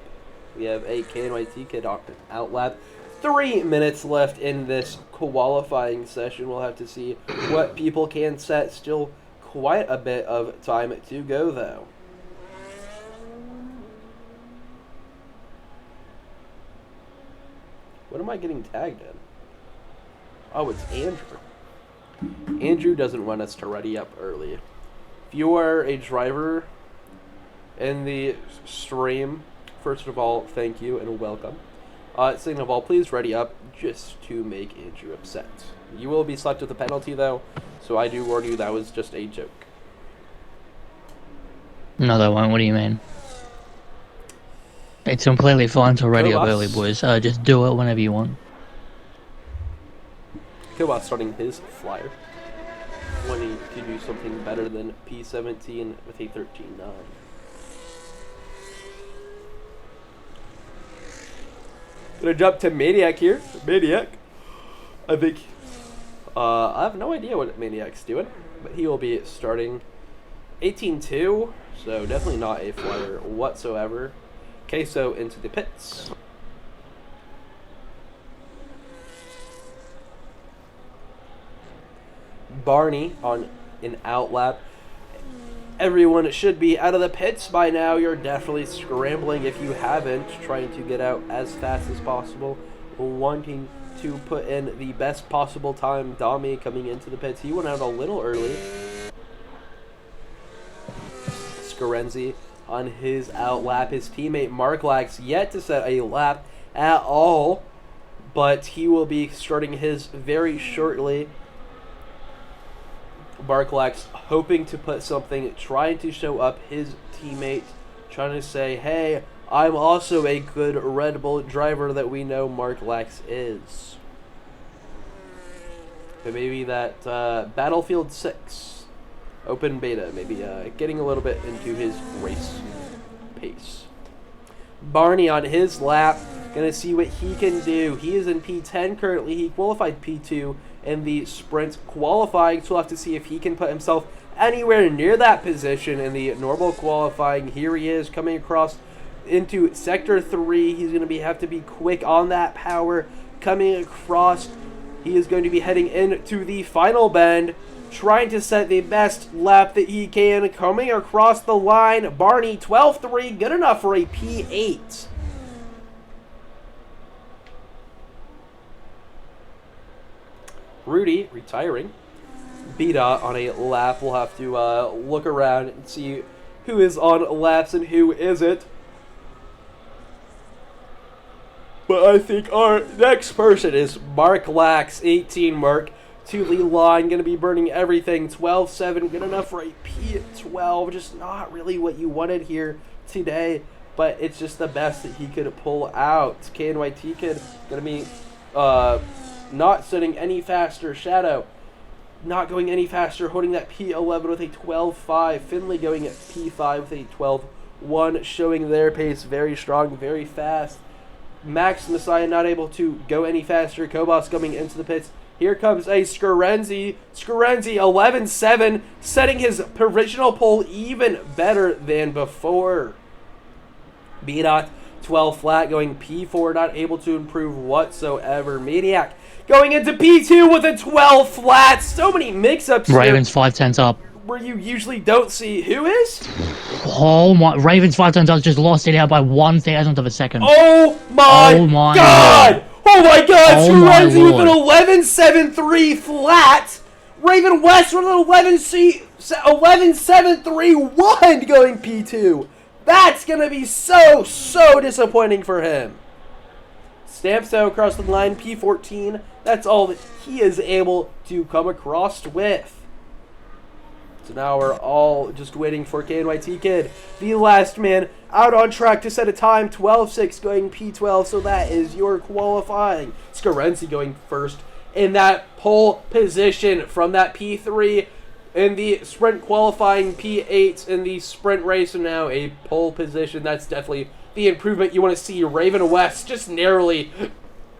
We have a KNYT kid out lap. 3 minutes left in this qualifying session. We'll have to see what people can set. Still quite a bit of time to go, though. What am I getting tagged in? Oh, it's Andrew. Andrew doesn't want us to ready up early. If you are a driver in the stream, first of all, thank you and welcome. Second of all, please ready up just to make Andrew upset. You will be slapped with a penalty, though, so I do warn you that was just a joke. No, they won't. What do you mean? It's completely fine to ready up early, boys. Just do it whenever you want. Kobas starting his flyer. Wanting to do something better than P17 with a 13.9. Gonna jump to Maniac here. Maniac. I think. I have no idea what Maniac's doing, but he will be starting 18.2, so definitely not a flyer whatsoever. Queso into the pits. Barney on an out lap. Everyone should be out of the pits by now. You're definitely scrambling if you haven't, trying to get out as fast as possible, wanting to put in the best possible time. Domi coming into the pits. He went out a little early. Scarenzi on his out lap. His teammate Mark Lax yet to set a lap at all, but he will be starting his very shortly. Barklax hoping to put something, trying to show up his teammate, trying to say, hey, I'm also a good Red Bull driver that we know Mark Lax is. But maybe that Battlefield 6 open beta, maybe getting a little bit into his race pace. Barney on his lap, gonna see what he can do. He is in P10 currently. He qualified P2 in the sprint qualifying, so we'll have to see if he can put himself anywhere near that position in the normal qualifying. Here he is coming across into sector 3. He's going to have to be quick on that power coming across. He is going to be heading into the final bend, trying to set the best lap that he can, coming across the line. Barney 12.3, good enough for a P8. Rudy retiring. B-Dot on a lap. We'll have to look around and see who is on laps and who isn't. But I think our next person is Mark Lax, 18 Mark, to the line, going to be burning everything. 12.7, good enough for a P12. Just not really what you wanted here today, but it's just the best that he could pull out. KNYT Kid going to be not sitting any faster. Shadow not going any faster, holding that P11 with a 12.5. Finley going at P5 with a 12.1, showing their pace very strong, very fast. Max Messiah not able to go any faster. Kobos coming into the pits. Here comes a Scarenzi. Scarenzi 11.7, setting his provisional pole even better than before. B-Dot 12 flat, going P4, not able to improve whatsoever. Maniac going into P2 with a 12 flat. So many mix-ups here. Ravens 5/10 up. Where you usually don't see. Who is? Oh my! Ravens 5/10 up just lost it out by 1,000th of a second. Oh my God! Lord. Oh my God! Oh my Scarenzi with an Lord. 11.73 flat. Raven West with an 11.731 going P2. That's gonna be so disappointing for him. Stamps out across the line, P14. That's all that he is able to come across with. So now we're all just waiting for KNYT Kid, the last man out on track to set a time. 12.6 going P12, so that is your qualifying. Scarenzi going first in that pole position from that P3 in the sprint qualifying, P8 in the sprint race, and now a pole position. That's definitely the improvement you want to see. Raven West just narrowly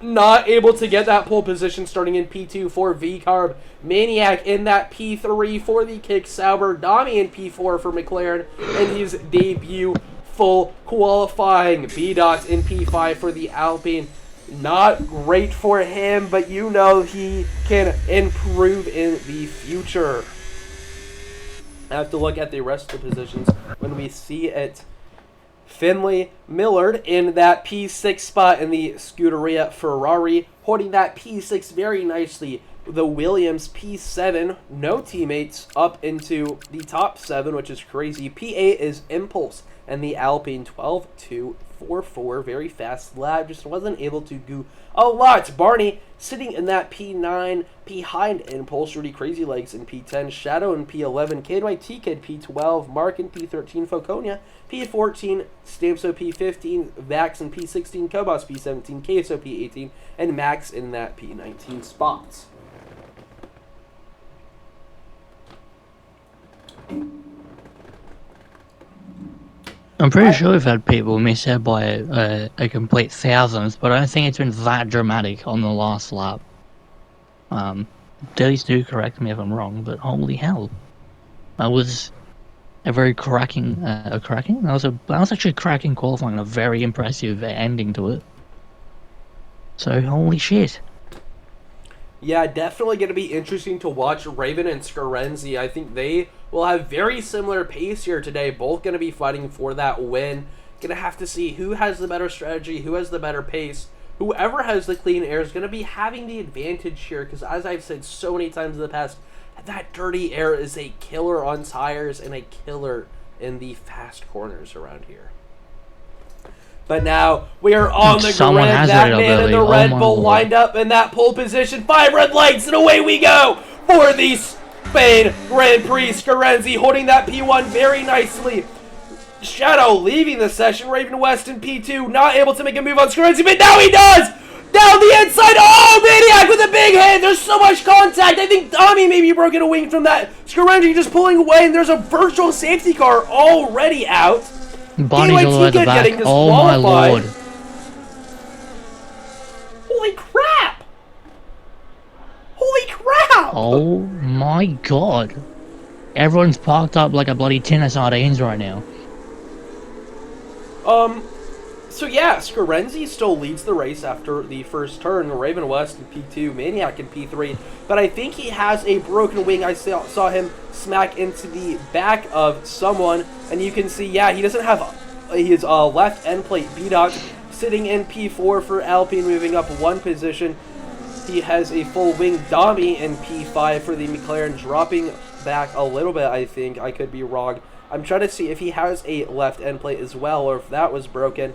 not able to get that pole position, starting in P2 for V-Carb. Maniac in that P3 for the Kick Sauber. Dami in P4 for McLaren in his debut full qualifying. B-Dot in P5 for the Alpine. Not great for him, but you know he can improve in the future. I have to look at the rest of the positions when we see it. Finley Millard in that P6 spot in the Scuderia Ferrari, holding that P6 very nicely. The Williams P7, no teammates, up into the top 7, which is crazy. P8 is Impulse, and the Alpine 12.244, very fast lap, just wasn't able to do a lot. Barney sitting in that P9 behind Impulse, Rudy Crazy Legs in P10, Shadow in P11, KNYT Kid P12, Mark in P13, Foconia P14, Stamso P15, Vax in P16, Kobos P17, KSO P18, and Max in that P19 spot. I'm pretty sure we've had people miss out by a complete thousandth, but I don't think it's been that dramatic on the last lap. Please do correct me if I'm wrong, but holy hell. That was a very cracking, that was actually a cracking qualifying, a very impressive ending to it. So, holy shit. Yeah, definitely going to be interesting to watch Raven and Scarenzi. I think they will have very similar pace here today. Both going to be fighting for that win. Going to have to see who has the better strategy, who has the better pace. Whoever has the clean air is going to be having the advantage here, because as I've said so many times in the past, that dirty air is a killer on tires and a killer in the fast corners around here. But now we are on the Someone grid. has That it, man in the Billy. Red Oh my Bull Lord. lined up in that pole position. 5 red lights, and away we go for the Spain Grand Prix. Scarenzi holding that P1 very nicely. Shadow leaving the session. Raven West in P2, not able to make a move on Scarenzi, but now he does! Down the inside. Oh, Maniac with a big hit. There's so much contact. I think Tommy maybe broke a wing from that. Scarengi just pulling away, and there's a virtual safety car already out. Bunny's all the way at the back. Oh my lord. Holy crap. Holy crap. Oh my god. Everyone's parked up like a bloody tin of sardines right now. So yeah, Scarenzi still leads the race after the first turn. Raven West in P2, Maniac in P3. But I think he has a broken wing. I saw him smack into the back of someone. And you can see, yeah, he doesn't have his left end plate beat out. Sitting in P4 for Alpine, moving up one position. He has a full wing Dami in P5 for the McLaren, dropping back a little bit, I think. I could be wrong. I'm trying to see if he has a left end plate as well, or if that was broken.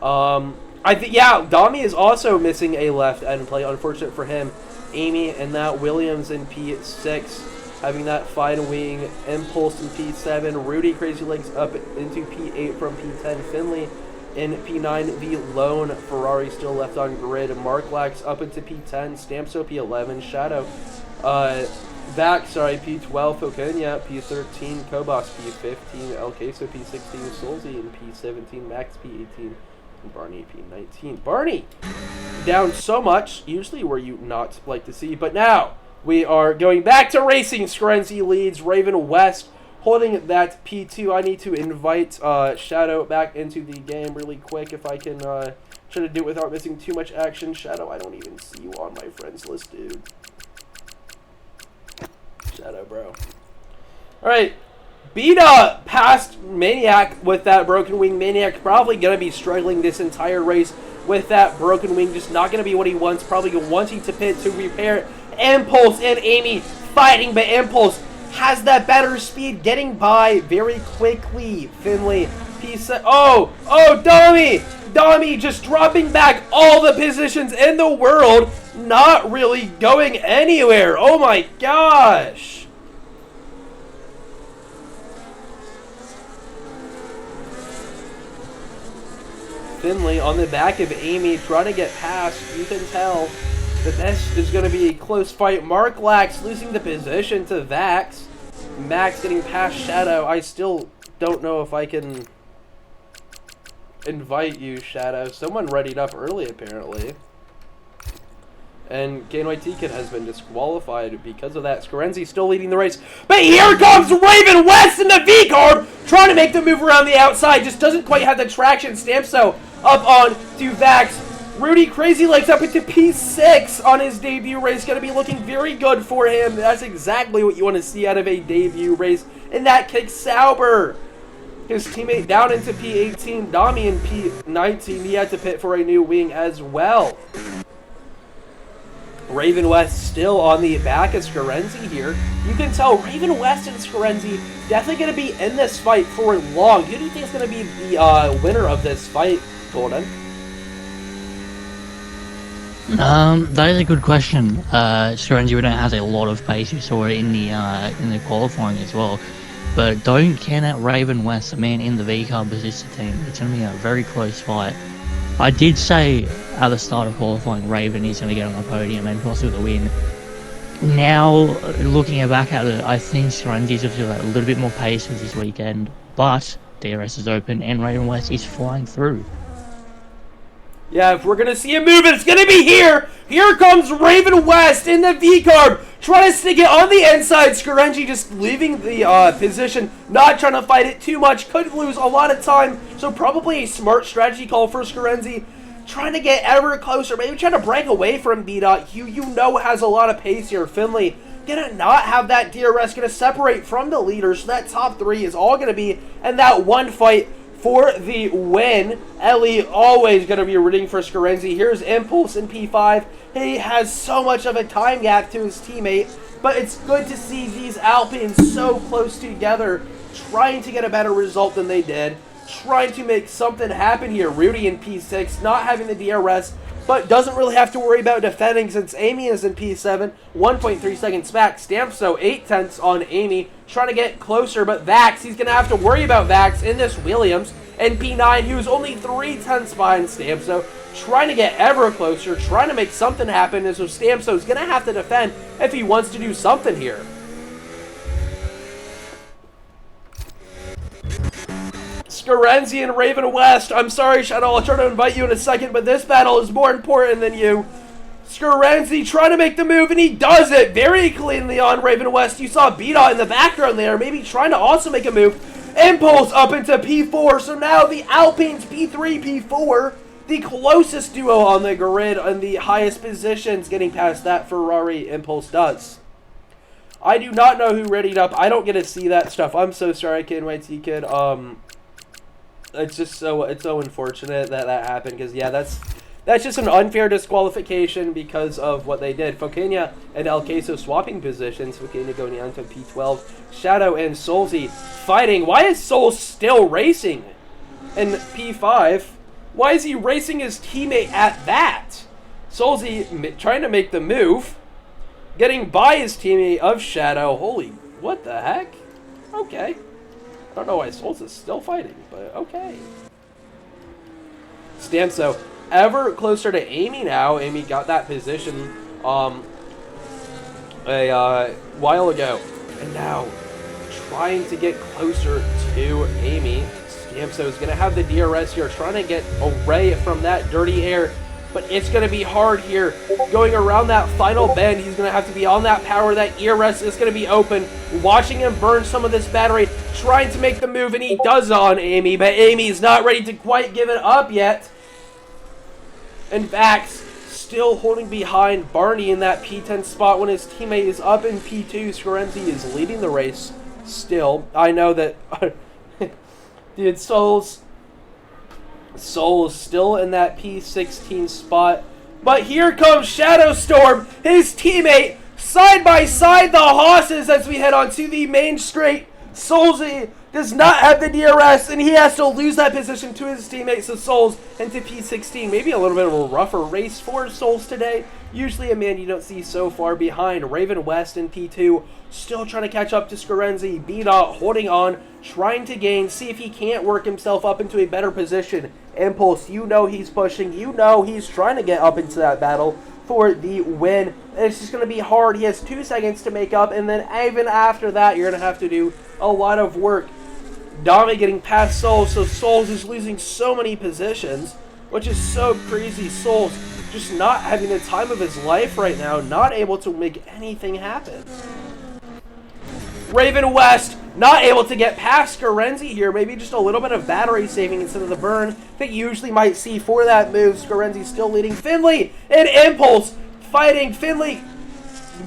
I think, yeah, Dami is also missing a left end plate. Unfortunate for him. Amy and that Williams in P6, having that fine wing. Impulse in P7. Rudy Crazy Legs up into P8 from P10. Finley in P9. The lone Ferrari still left on grid. Mark Lax up into P10. Stampso P11. Shadow. Vac, sorry, P12, Foconia, P13, Kobos, P15, El Queso, P16, Solzy in P17, Max, P18, and Barney, P19. Barney, down so much, usually where you not like to see, but now we are going back to racing. Scarenzi leads, Raven West holding that P2. I need to invite Shadow back into the game really quick if I can try to do it without missing too much action. Shadow, I don't even see you on my friends list, dude. Shadow, bro. Alright. Beta past Maniac with that broken wing. Maniac probably going to be struggling this entire race with that broken wing. Just not going to be what he wants. Probably wanting to pit to repair it. Impulse and Amy fighting, but Impulse has that better speed, getting by very quickly. Finley, P7. Oh, Dami just dropping back all the positions in the world. Not really going anywhere. Oh my gosh. Finley on the back of Amy trying to get past. You can tell that this is going to be a close fight. Mark Lax losing the position to Vax. Max getting past Shadow. I still don't know if I can invite you, Shadow. Someone readied up early, apparently. And Gainway Ticket has been disqualified because of that. Scarenzi still leading the race. But here comes Raven West in the V-Carb, trying to make the move around the outside. Just doesn't quite have the traction. Stampso up on to Vax. Rudy Crazy Legs up into P6 on his debut race. Going to be looking very good for him. That's exactly what you want to see out of a debut race. And that kicks Sauber, his teammate, down into P18. Dami in P19. He had to pit for a new wing as well. Raven West still on the back of Scarenzi here. You can tell Raven West and Scarenzi definitely going to be in this fight for long. Who do you think is going to be the winner of this fight, Golden? That is a good question. Scarenzi has a lot of pace. You saw it in the qualifying as well. But don't count out Raven West, the man in the V-Car position team. It's going to be a very close fight. I did say at the start of qualifying, Raven is going to get on the podium and possibly the win. Now, looking back at it, I think Scarenzi's going to have a little bit more pace with this weekend. But DRS is open and Raven West is flying through. Yeah, if we're going to see a move, it's going to be here. Here comes Raven West in the V-Carb, trying to stick it on the inside. Scarenzi just leaving the position, not trying to fight it too much. Could lose a lot of time, so probably a smart strategy call for Scarenzi. Trying to get ever closer, maybe trying to break away from B-Dot. You know has a lot of pace here. Finley gonna not have that DRS, gonna separate from the leaders. So that top three is all gonna be in that one fight for the win. Ellie always going to be rooting for Scarenzi. Here's Impulse in P5. He has so much of a time gap to his teammate, but it's good to see these Alpines so close together, trying to get a better result than they did, trying to make something happen here. Rudy in P6, not having the DRS, but doesn't really have to worry about defending since Amy is in P7. 1.3 seconds back. Stampso 0.8 on Amy, trying to get closer, but Vax, he's going to have to worry about Vax in this Williams. And P9, he was only 0.3 behind Stampso. trying to get ever closer, trying to make something happen, and so Stamso's going to have to defend if he wants to do something here. Scarenzi and Raven West. I'm sorry, Shadow, I'll try to invite you in a second, but this battle is more important than you. Scarenzi trying to make the move, and he does it very cleanly on Raven West. You saw B-Dot in the background there, maybe trying to also make a move. Impulse up into P4, so now the Alpines P3, P4, the closest duo on the grid and the highest positions, getting past that Ferrari Impulse does. I do not know who readied up. I don't get to see that stuff. I'm so sorry, Kid YT Kid. It's just so unfortunate that that happened, because yeah, that's just an unfair disqualification because of what they did. Fokenia and El Queso swapping positions. Fokenia going down to P12. Shadow and Solzy fighting. Why is Solz still racing in P5? Why is he racing his teammate at that? Solzy trying to make the move, getting by his teammate of Shadow. Holy, what the heck? Okay. I don't know why Solz is still fighting, but okay. Stamso ever closer to Amy now. Amy got that position a while ago, and now trying to get closer to Amy. Stamso is going to have the DRS here, trying to get away from that dirty air, but it's going to be hard here. Going around that final bend, he's going to have to be on that power. That ERS is going to be open. Watching him burn some of this battery, trying to make the move, and he does on Amy, but Amy's not ready to quite give it up yet. In fact, still holding behind Barney in that P10 spot when his teammate is up in P2. Scarenzi is leading the race still. I know that, dude, Solz still in that P16 spot. But here comes Shadow Storm, his teammate, side by side the Hosses as we head on to the main straight. Solzy does not have the DRS, and he has to lose that position to his teammate, so Solz into P16. Maybe a little bit of a rougher race for Solz today. Usually a man you don't see so far behind. Raven West in P2, still trying to catch up to Scarenzi. B-Dot holding on, trying to gain, see if he can't work himself up into a better position. Impulse, you know he's pushing, you know he's trying to get up into that battle for the win. It's just going to be hard. He has 2 seconds to make up, and then even after that, you're going to have to do a lot of work. Dami getting past Solz, so Solz is losing so many positions, which is so crazy. Solz just not having the time of his life right now, not able to make anything happen. Raven West not able to get past Scarenzi here. Maybe just a little bit of battery saving instead of the burn that you usually might see for that move. Scarenzi still leading. Finley and Impulse fighting. Finley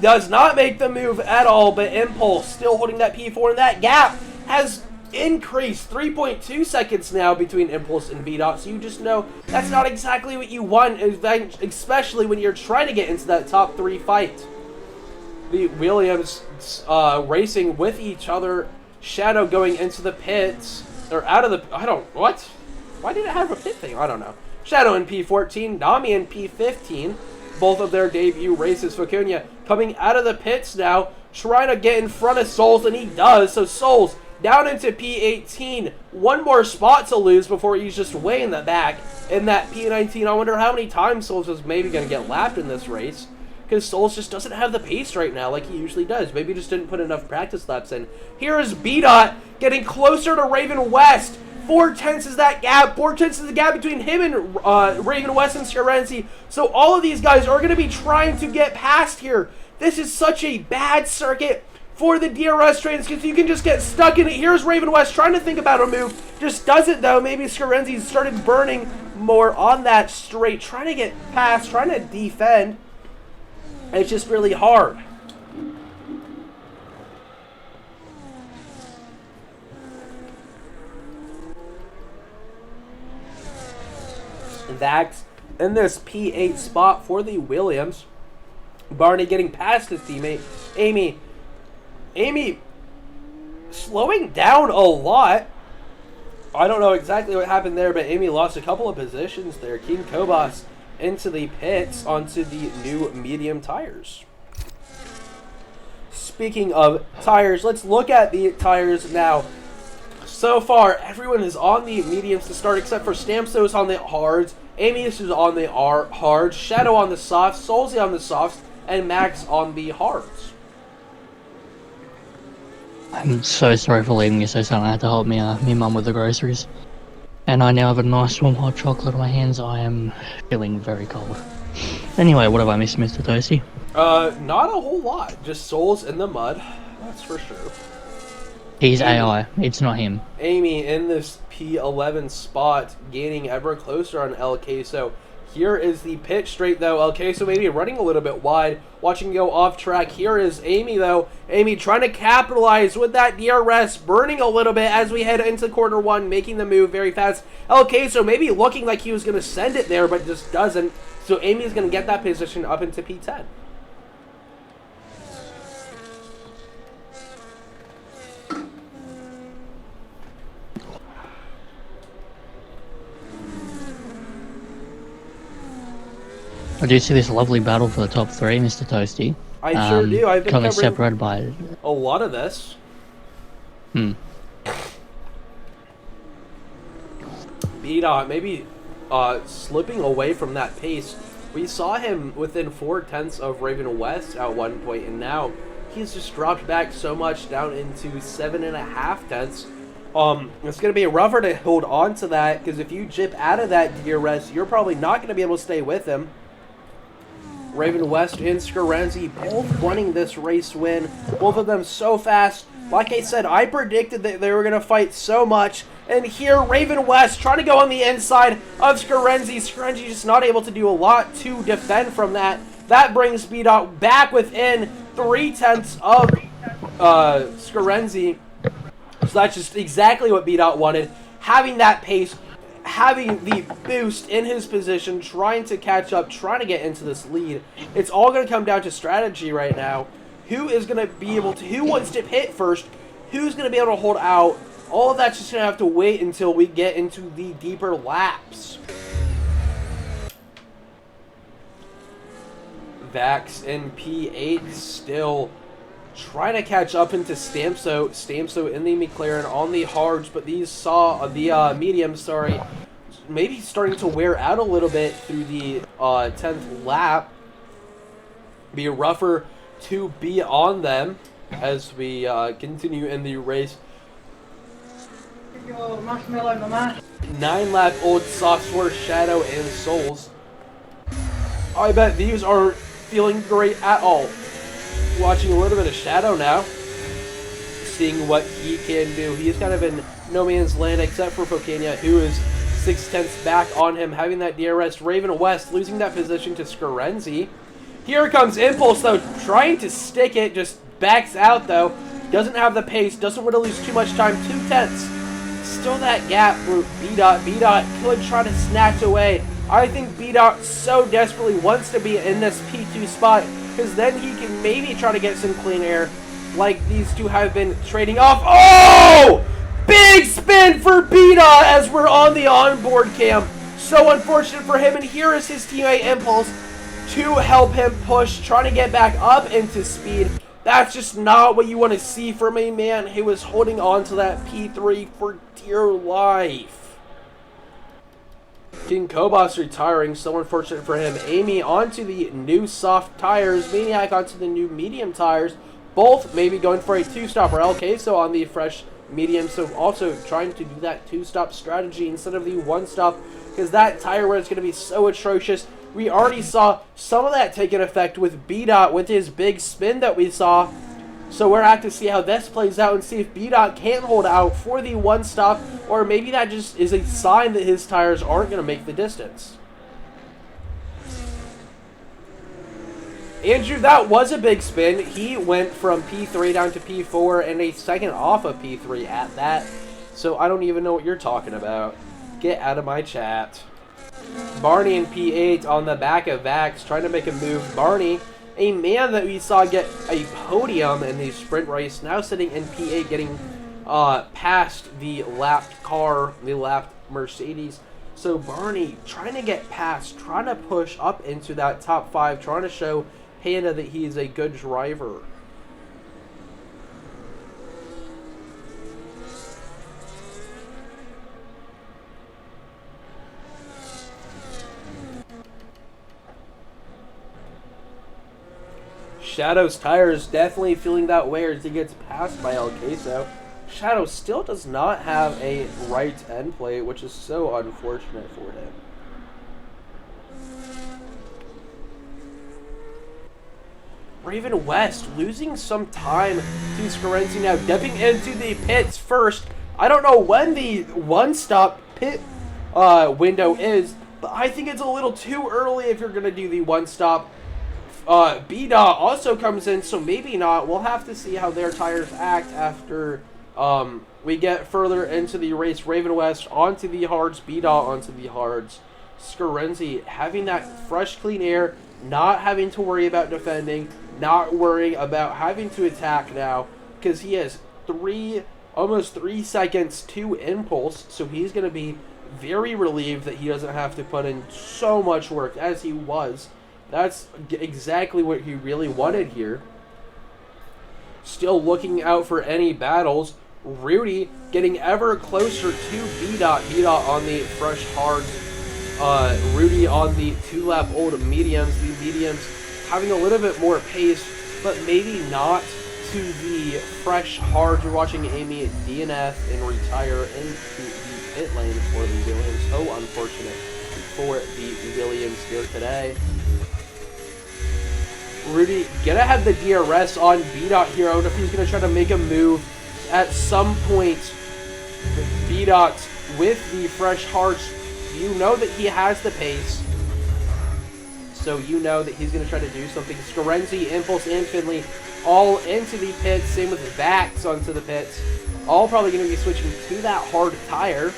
does not make the move at all, but Impulse still holding that P4, and that gap has increased 3.2 seconds now between Impulse and B-Dot, so you just know that's not exactly what you want, especially when you're trying to get into that top 3 fight. The Williams racing with each other. Shadow going into the pits, or out of the, what? Why did it have a pit thing? I don't know. Shadow in P14, Nami in P15, both of their debut races. Facunia coming out of the pits now, trying to get in front of Solz, and he does, so Solz down into P18. One more spot to lose before he's just way in the back in that P19. I wonder how many times Solz is maybe going to get lapped in this race, because Solz just doesn't have the pace right now like he usually does. Maybe he just didn't put enough practice laps in. Here is B-Dot getting closer to Raven West. 4/10 is that gap. 4/10 is the gap between him and Raven West and Scarenzi. So all of these guys are going to be trying to get past here. This is such a bad circuit for the DRS trains, because you can just get stuck in it. Here's Raven West trying to think about a move. Just does it, though. Maybe Scarenzi started burning more on that straight, trying to get past, trying to defend. It's just really hard. That's in this P8 spot for the Williams. Barney getting past his teammate. Amy slowing down a lot. I don't know exactly what happened there, but Amy lost a couple of positions there. King Kobas into the pits onto the new medium tires. Speaking of tires, let's look at the tires now. So far, everyone is on the mediums to start, except for Stamsos on the hards. Amius is on the hard, Shadow on the soft, Solzy on the softs, and Max on the hards. I'm so sorry for leaving you so suddenly. I had to help me mum with the groceries. And I now have a nice warm hot chocolate on my hands. I am feeling very cold. Anyway, what have I missed, Mr. Toasty? Not a whole lot. Just Solz in the mud, that's for sure. He's AI. It's not him. Amy in this P11 spot, gaining ever closer on El Queso. Here is the pit straight, though. El Queso maybe running a little bit wide, watching go off track. Here is Amy, though. Amy trying to capitalize with that DRS, burning a little bit as we head into corner one, making the move very fast. El Queso maybe looking like he was going to send it there, but just doesn't. So Amy is going to get that position up into P10. I do see this lovely battle for the top three, Mr. Toasty. I sure do. I've been currently covering separated by a lot of this. B-Dot maybe slipping away from that pace. We saw him within 4/10 of Raven West at one point, and now he's just dropped back so much down into 7.5/10. It's going to be rougher to hold on to that, because if you jip out of that DRS, you're probably not going to be able to stay with him. Raven West and Scarenzi both wanting this race win. Both of them so fast. Like I said, I predicted that they were going to fight so much. And here, Raven West trying to go on the inside of Scarenzi. Scarenzi just not able to do a lot to defend from that. That brings B-Dot back within 3/10 of Scarenzi. So that's just exactly what B-Dot wanted. Having that pace, having the boost in his position, trying to catch up, trying to get into this lead. It's all going to come down to strategy right now. Who is going to be able to, who wants to hit first? Who's going to be able to hold out? All of that's just going to have to wait until we get into the deeper laps. Vax in P8 still trying to catch up into Stamso. Stamso in the McLaren on the hards, but these saw the mediums, sorry, maybe starting to wear out a little bit through the 10th lap. Be rougher to be on them as we continue in the race. 9-lap-old software Shadow and Solz. I bet these aren't feeling great at all. Watching a little bit of Shadow now, seeing what he can do. He's kind of in no man's land except for Focania, who is 6/10 back on him, having that DRS. Raven West losing that position to Scarenzi. Here comes Impulse, though, trying to stick it, just backs out, though. Doesn't have the pace, doesn't want to lose too much time. 2/10. Still that gap for B-Dot. B-Dot could try to snatch away. I think B-Dot so desperately wants to be in this P2 spot, because then he can maybe try to get some clean air like these two have been trading off. Oh! Big spin for B-Dot as we're on the onboard cam. So unfortunate for him, and here is his teammate Impulse to help him push, trying to get back up into speed. That's just not what you want to see from a man who was holding on to that P3 for dear life. King Kobos retiring, so unfortunate for him. Amy onto the new soft tires, Maniac onto the new medium tires. Both maybe going for a two-stop, or El Queso on the fresh medium, so also trying to do that two-stop strategy instead of the one-stop, because that tire wear is going to be so atrocious. We already saw some of that taking effect with B-Dot with his big spin that we saw. So we're going to have to see how this plays out and see if B-Dot can hold out for the one stop, or maybe that just is a sign that his tires aren't going to make the distance. Andrew, that was a big spin. He went from P3 down to P4 and a second off of P3 at that. So I don't even know what you're talking about. Get out of my chat. Barney in P8 on the back of Vax, trying to make a move. Barney, a man that we saw get a podium in the sprint race, now sitting in P8, getting past the lapped car, the lapped Mercedes. So Barney trying to get past, trying to push up into that top 5, trying to show Panda that he's a good driver. Shadow's tires definitely feeling that way as he gets passed by El Queso. Shadow still does not have a right end plate, which is so unfortunate for him. Raven West losing some time to Scarenzi now, dipping into the pits first. I don't know when the one-stop pit window is, but I think it's a little too early if you're going to do the one-stop. B-Dot also comes in, so maybe not. We'll have to see how their tires act after we get further into the race. Raven West onto the hards, B-Dot onto the hards. Scarenzi having that fresh, clean air, not having to worry about defending, not worrying about having to attack now, because he has almost 3 seconds to impulse, so he's going to be very relieved that he doesn't have to put in so much work as he was. That's exactly what he really wanted here. Still looking out for any battles. Rudy getting ever closer to B-Dot. B-Dot on the fresh hards. Rudy on the 2-lap old mediums. The mediums having a little bit more pace, but maybe not to the fresh hards. You're watching Amy DNF and retire into the pit lane for the Williams. So unfortunate for the Williams here today. Rudy gonna have the DRS on B-Dot here. I wonder if he's gonna try to make a move at some point. B-Dot with the fresh hearts, you know that he has the pace, so you know that he's gonna try to do something. Scarenzi, Impulse, and Finley all into the pits. Same with Vax onto the pits. All probably gonna be switching to that hard tire.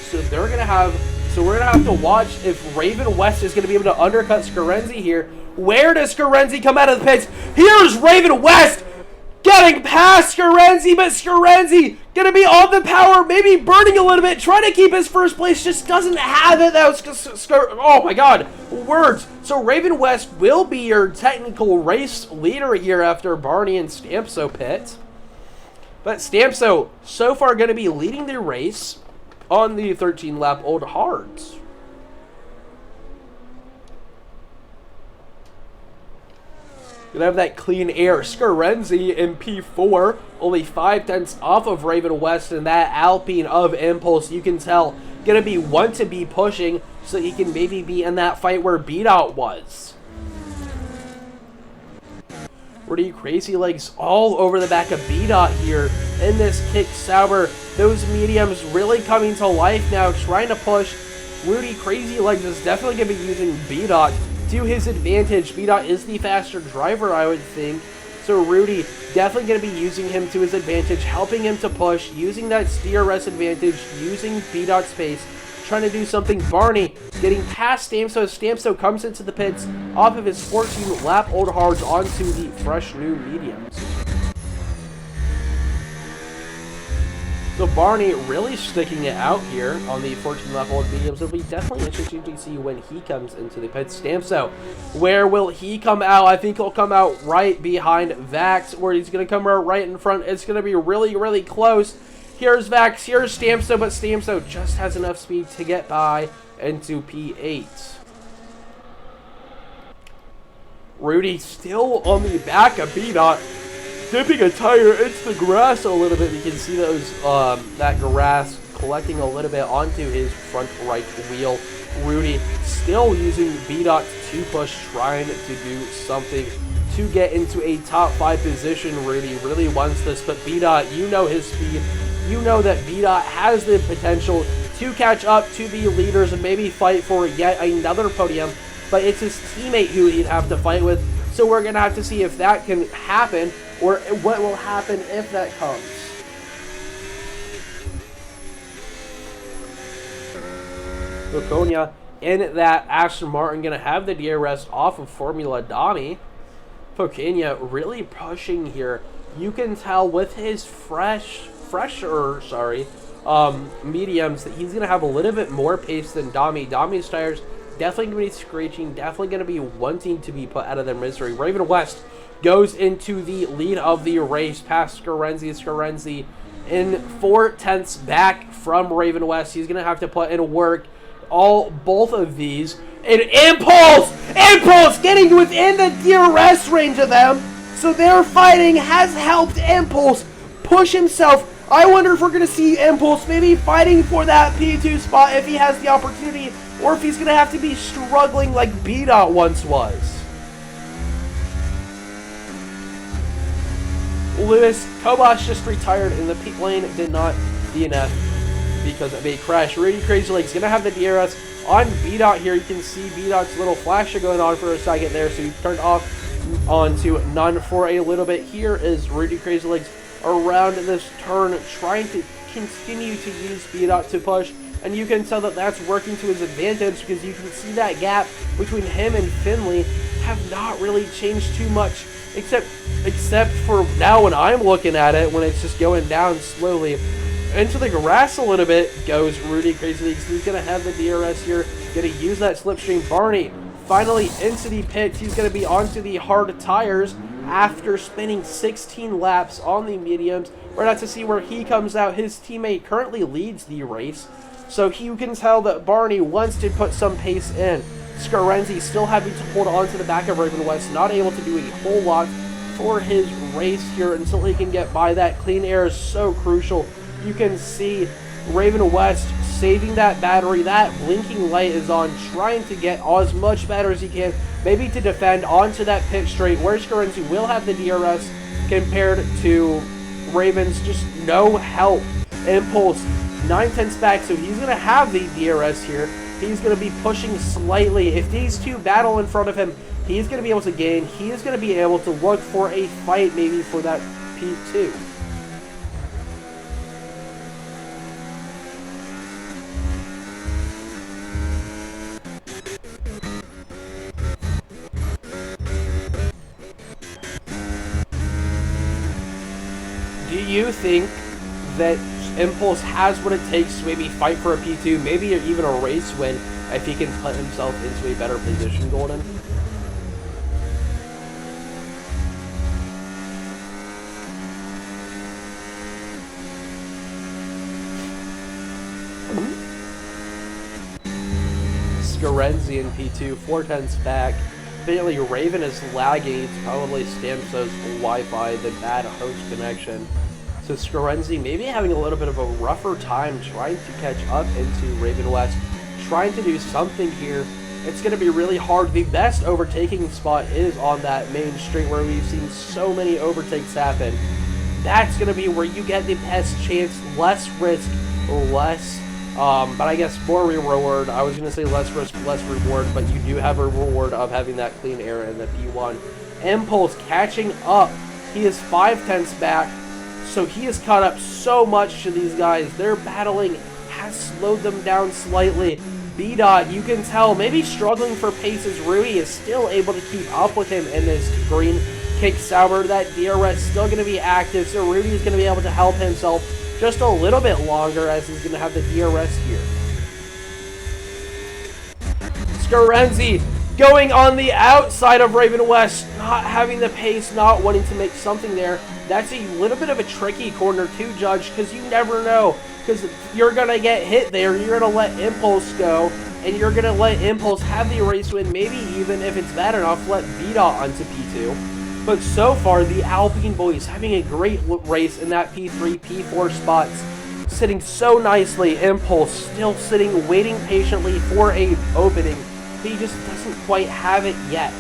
So they're gonna have. So we're gonna have to watch if Raven West is gonna be able to undercut Scarenzi here. Where does Scarenzi come out of the pits? Here's Raven West getting past Scarenzi, but Scarenzi gonna be on the power, maybe burning a little bit, trying to keep his first place, just doesn't have it. That was, oh my god, words. So Raven West will be your technical race leader here after Barney and Stampso pit. But Stampso so far gonna be leading the race on the 13-lap old hards. Gonna have that clean air. Scarenzi in P4, only 5 tenths off of Raven West, and that Alpine of Impulse, you can tell, gonna be one to be pushing, so he can maybe be in that fight where B-Dot was. Rudy Crazy Legs all over the back of B-Dot here in this kick Sauber. Those mediums really coming to life now, trying to push. Rudy Crazy Legs is definitely going to be using B-Dot to his advantage. B-Dot is the faster driver, I would think. So Rudy definitely going to be using him to his advantage, helping him to push, using that DRS advantage, using B-Dot's pace, trying to do something. Barney getting past Stamso. Stamso comes into the pits off of his 14-lap old hards onto the fresh new mediums. So Barney really sticking it out here on the 14-lap old mediums. It'll be definitely interesting to see when he comes into the pits. Stamso, where will he come out? I think he'll come out right behind Vax, or he's going to come out right in front. It's going to be really, really close. Here's Vax, here's Stamso, but Stamso just has enough speed to get by into P8. Rudy still on the back of B-Dot, dipping a tire into the grass a little bit. You can see those that grass collecting a little bit onto his front right wheel. Rudy still using B-Dot to push, trying to do something to get into a top 5 position. Rudy really wants this, but B-Dot, you know his speed. You know that B-Dot has the potential to catch up to the leaders and maybe fight for yet another podium, but it's his teammate who he'd have to fight with. So we're going to have to see if that can happen, or what will happen if that comes. Laconia in that Aston Martin going to have the DRS off of Formula Dami. Pocania really pushing here. You can tell with his mediums that he's going to have a little bit more pace than Dami. Dami's tires definitely going to be screeching, definitely going to be wanting to be put out of their misery. Raven West goes into the lead of the race past Scarenzi. Scarenzi in 4 tenths back from Raven West. He's going to have to put in work both of these. And Impulse getting within the DRS range of them. So their fighting has helped Impulse push himself. I wonder if we're going to see Impulse maybe fighting for that P2 spot if he has the opportunity, or if he's going to have to be struggling like B-Dot once was. Lewis Kobash just retired in the pit lane, did not DNF because of a crash. Really Crazy Legs going to have the DRS on B-Dot here. You can see B-Dot's little flasher going on for a second there, so he turned off onto none for a little bit. Here is Rudy Crazy Legs around this turn, trying to continue to use B-Dot to push, and you can tell that that's working to his advantage because you can see that gap between him and Finley have not really changed too much, except for now when I'm looking at it, when it's just going down slowly. Into the grass a little bit goes Rudy Crazy Leagues. He's going to have the DRS here, going to use that slipstream. Barney finally into the pits. He's going to be onto the hard tires after spinning 16 laps on the mediums. We're about to see where he comes out. His teammate currently leads the race, so you can tell that Barney wants to put some pace in. Scarenzi still having to hold on to the back of Raven West, not able to do a whole lot for his race here until he can get by. That clean air is so crucial. You can see Raven West saving that battery. That blinking light is on, trying to get as much better as he can, maybe to defend onto that pit straight, where Scarenzi will have the DRS compared to Raven's just no help. Impulse 9/10 back, so he's going to have the DRS here. He's going to be pushing slightly. If these two battle in front of him, he's going to be able to gain. He is going to be able to look for a fight maybe for that P2. Do you think that Impulse has what it takes to maybe fight for a P2, maybe even a race win, if he can put himself into a better position, Golden? Scarenzi in P2, 4/10 back. Apparently Raven is lagging. It's probably Stamso's Wi-Fi, the bad host connection. So Scarenzi maybe having a little bit of a rougher time trying to catch up into Raven West, trying to do something here. It's going to be really hard. The best overtaking spot is on that main street where we've seen so many overtakes happen. That's going to be where you get the best chance, less risk, less, but I guess more reward. I was going to say less risk, less reward, but you do have a reward of having that clean air in the P1. Impulse catching up. He is 5/10 back. So he has caught up so much to these guys. Their battling has slowed them down slightly. B-Dot, you can tell, maybe struggling for paces. Rui is still able to keep up with him in this green kick Sauber. That DRS still going to be active, so Rui is going to be able to help himself just a little bit longer as he's going to have the DRS here. Scarenzi going on the outside of Raven West, not having the pace, not wanting to make something there. That's a little bit of a tricky corner to judge because you never know. Because you're going to get hit there, you're going to let Impulse go, and you're going to let Impulse have the race win, maybe even if it's bad enough, let B-Dot onto P2. But so far, the Alpine boys having a great race in that P3, P4 spots, sitting so nicely. Impulse still sitting, waiting patiently for a opening. He just doesn't quite have it yet.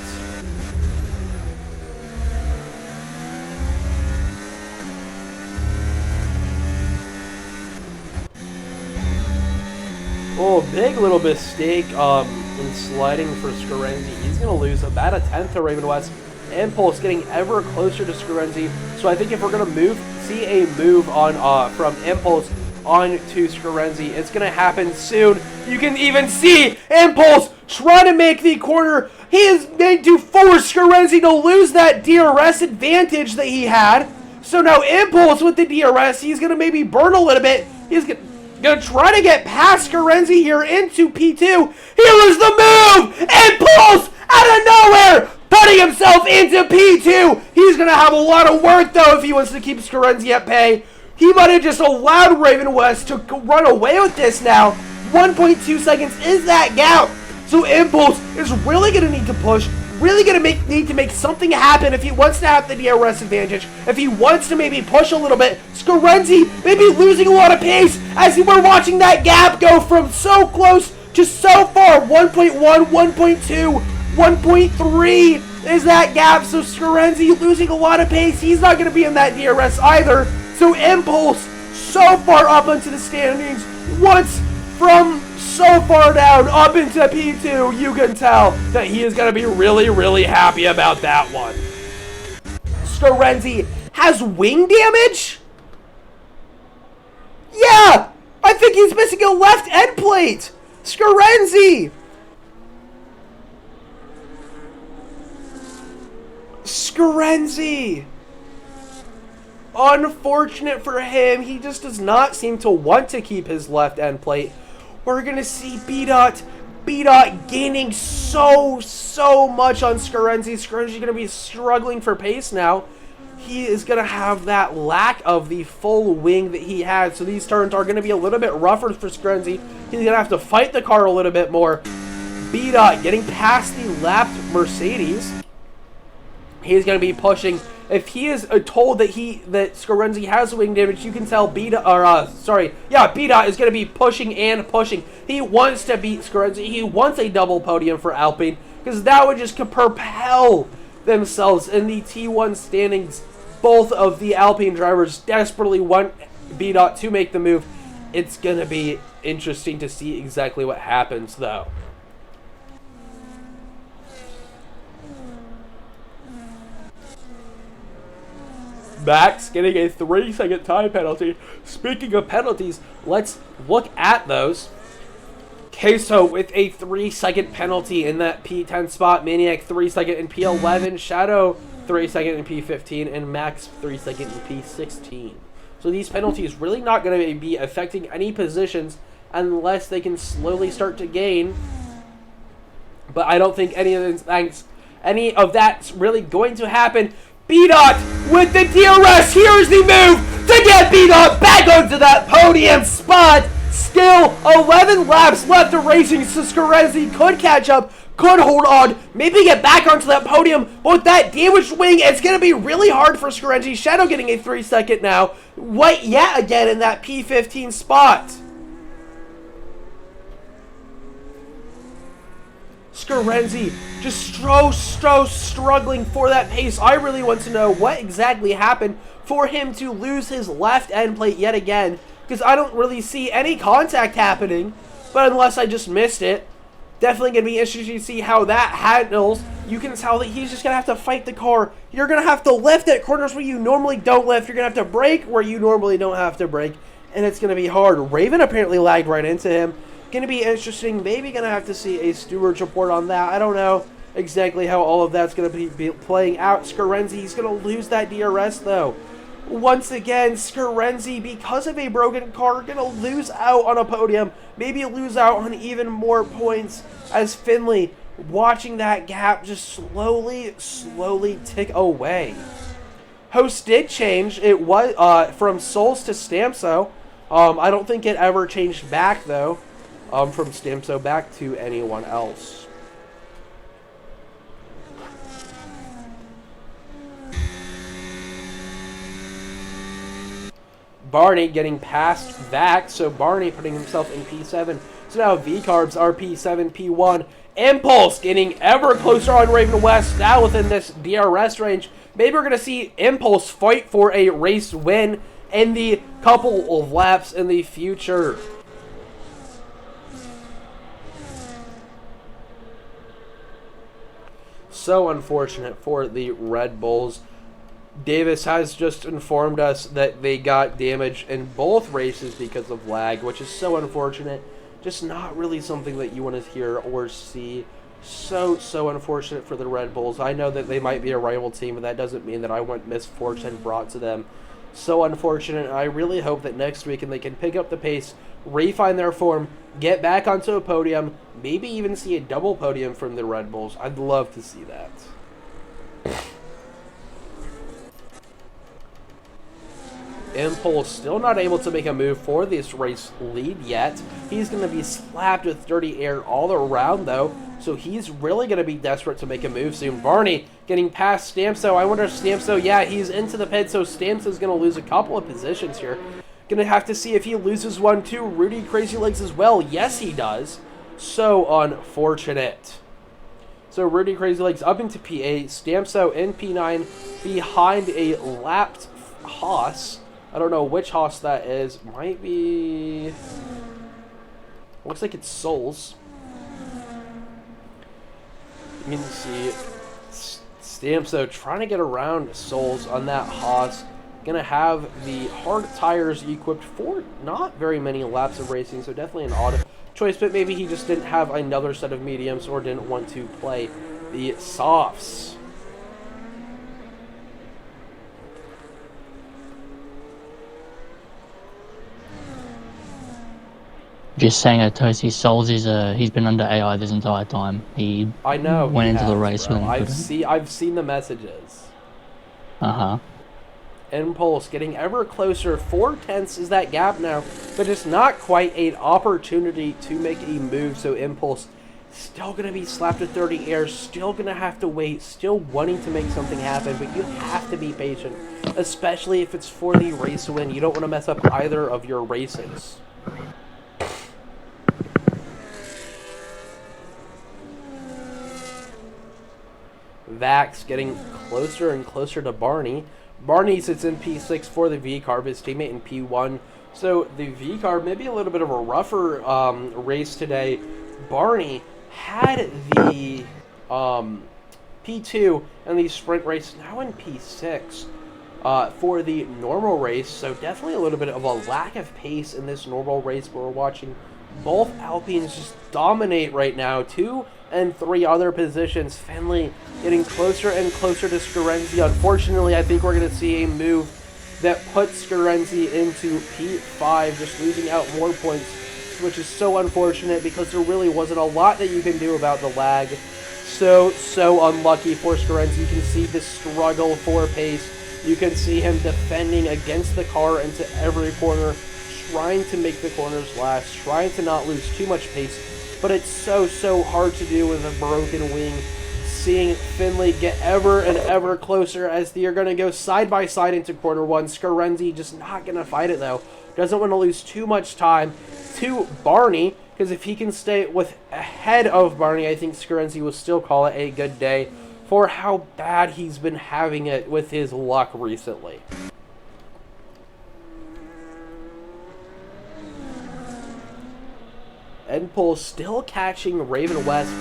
Oh, big little mistake in sliding for Scarenzi. He's going to lose about a 10th to Raven West. Impulse getting ever closer to Scarenzi. So I think if we're going to see a move on from Impulse on to Scarenzi, it's going to happen soon. You can even see Impulse trying to make the corner. He is made to force Scarenzi to lose that DRS advantage that he had. So now Impulse with the DRS, he's going to maybe burn a little bit. He's going to try to get past Scarenzi here into P2. Here was the move! Impulse out of nowhere! Putting himself into P2. He's going to have a lot of work, though, if he wants to keep Scarenzi at bay. He might have just allowed Raven West to run away with this now. 1.2 seconds is that gap So Impulse is really going to need to push, really going to need to make something happen if he wants to have the DRS advantage, if he wants to maybe push a little bit. Scarenzi maybe losing a lot of pace as we're watching that gap go from so close to so far. 1.1, 1.2, 1.3 is that gap. So Scarenzi losing a lot of pace. He's not going to be in that DRS either. So Impulse so far up into the standings. Once from so far down up into P2, you can tell that he is going to be really, really happy about that one. Scarenzi has wing damage? Yeah! I think he's missing a left end plate! Scarenzi! Scarenzi! Unfortunate for him, he just does not seem to want to keep his left end plate. We're going to see B-Dot gaining so much on Scarenzi. Scarenzi's going to be struggling for pace now. He is going to have that lack of the full wing that he had. So these turns are going to be a little bit rougher for Scarenzi. He's going to have to fight the car a little bit more. B-Dot getting past the lapped Mercedes. He's going to be pushing. If he is told that Scarenzi has wing damage, you can tell B-Dot is going to be pushing and pushing. He wants to beat Scarenzi. He wants a double podium for Alpine because that would just propel themselves in the T1 standings. Both of the Alpine drivers desperately want B-Dot to make the move. It's going to be interesting to see exactly what happens, though. Max getting a 3-second time penalty. Speaking of penalties, let's look at those. Queso with a 3-second penalty in that P10 spot. Maniac 3-second in P11. Shadow 3-second in P15. And Max 3-second in P16. So these penalties really not going to be affecting any positions unless they can slowly start to gain. But I don't think any of that's really going to happen. B-Dot with the DRS. Here's the move to get B-Dot back onto that podium spot. Still 11 laps left of racing, so Scarenzi could catch up, could hold on, maybe get back onto that podium. But with that damaged wing, it's going to be really hard for Scarenzi. Shadow getting a 3-second now. White yet again in that P15 spot. Scarenzi just so struggling for that pace. I really want to know what exactly happened for him to lose his left end plate yet again, because I don't really see any contact happening, but unless I just missed it, definitely going to be interesting to see how that handles. You can tell that he's just going to have to fight the car. You're going to have to lift at corners where you normally don't lift. You're going to have to brake where you normally don't have to brake, and it's going to be hard. Raven apparently lagged right into him. Going to be interesting. Maybe going to have to see a stewards report on that. I don't know exactly how all of that's going to be playing out. Scarenzi, he's going to lose that DRS though. Once again, Scarenzi, because of a broken car, going to lose out on a podium. Maybe lose out on even more points as Finley watching that gap just slowly tick away. Host did change. It was from Solz to Stamso. I don't think it ever changed back though. From Stamso back to anyone else. Barney getting past Vac, so Barney putting himself in P7. So now V-Carbs are P7, P1. Impulse getting ever closer on Raven West, now within this DRS range. Maybe we're going to see Impulse fight for a race win in the couple of laps in the future. So unfortunate for the Red Bulls. Davis has just informed us that they got damage in both races because of lag, which is so unfortunate. Just not really something that you want to hear or see. So unfortunate for the Red Bulls. I know that they might be a rival team, but that doesn't mean that I want misfortune brought to them. So unfortunate. I really hope that next weekend they can pick up the pace, refine their form, get back onto a podium, maybe even see a double podium from the Red Bulls. I'd love to see that. Impulse still not able to make a move for this race lead yet. He's going to be slapped with dirty air all around, though, so he's really going to be desperate to make a move soon. Barney getting past Stamso. I wonder if Stamso, yeah, he's into the pit, so Stamso's going to lose a couple of positions here. Going to have to see if he loses one too. Rudy Crazy Legs as well. Yes, he does. So unfortunate. So Rudy Crazy Legs up into P8. Stamso in P9 behind a lapped Haas. I don't know which Haas that is. Might be... Looks like it's Solz. You can see Stamso trying to get around Solz on that Haas. Gonna have the hard tires equipped for not very many laps of racing, so definitely an odd choice, but maybe he just didn't have another set of mediums or didn't want to play the softs. Just saying, Toasty, Solz is he's been under AI this entire time. I know went into the race bro. with I've seen the messages. Uh-huh. Impulse getting ever closer. 4/10 is that gap now, but it's not quite an opportunity to make a move. So Impulse still going to be slapped with 30 air, still going to have to wait, still wanting to make something happen, but you have to be patient, especially if it's for the race win. You don't want to mess up either of your races. Vax getting closer and closer to Barney. Barney sits in P6 for the V-Carb, his teammate in P1. So the V-Carb, maybe a little bit of a rougher race today. Barney had the P2 and the sprint race, now in P6 for the normal race. So definitely a little bit of a lack of pace in this normal race, but we're watching both Alpines just dominate right now. 2 and 3 other positions. Finley getting closer and closer to Scarenzi. Unfortunately, I think we're going to see a move that puts Scarenzi into P5, just losing out more points, which is so unfortunate because there really wasn't a lot that you can do about the lag. So unlucky for Scarenzi. You can see the struggle for pace. You can see him defending against the car into every corner, trying to make the corners last, trying to not lose too much pace. But it's so hard to do with a broken wing. Seeing Finley get ever and ever closer as they are going to go side by side into corner 1. Scarenzi just not going to fight it though. Doesn't want to lose too much time to Barney, because if he can stay ahead of Barney, I think Scarenzi will still call it a good day for how bad he's been having it with his luck recently. Impulse still catching Raven West,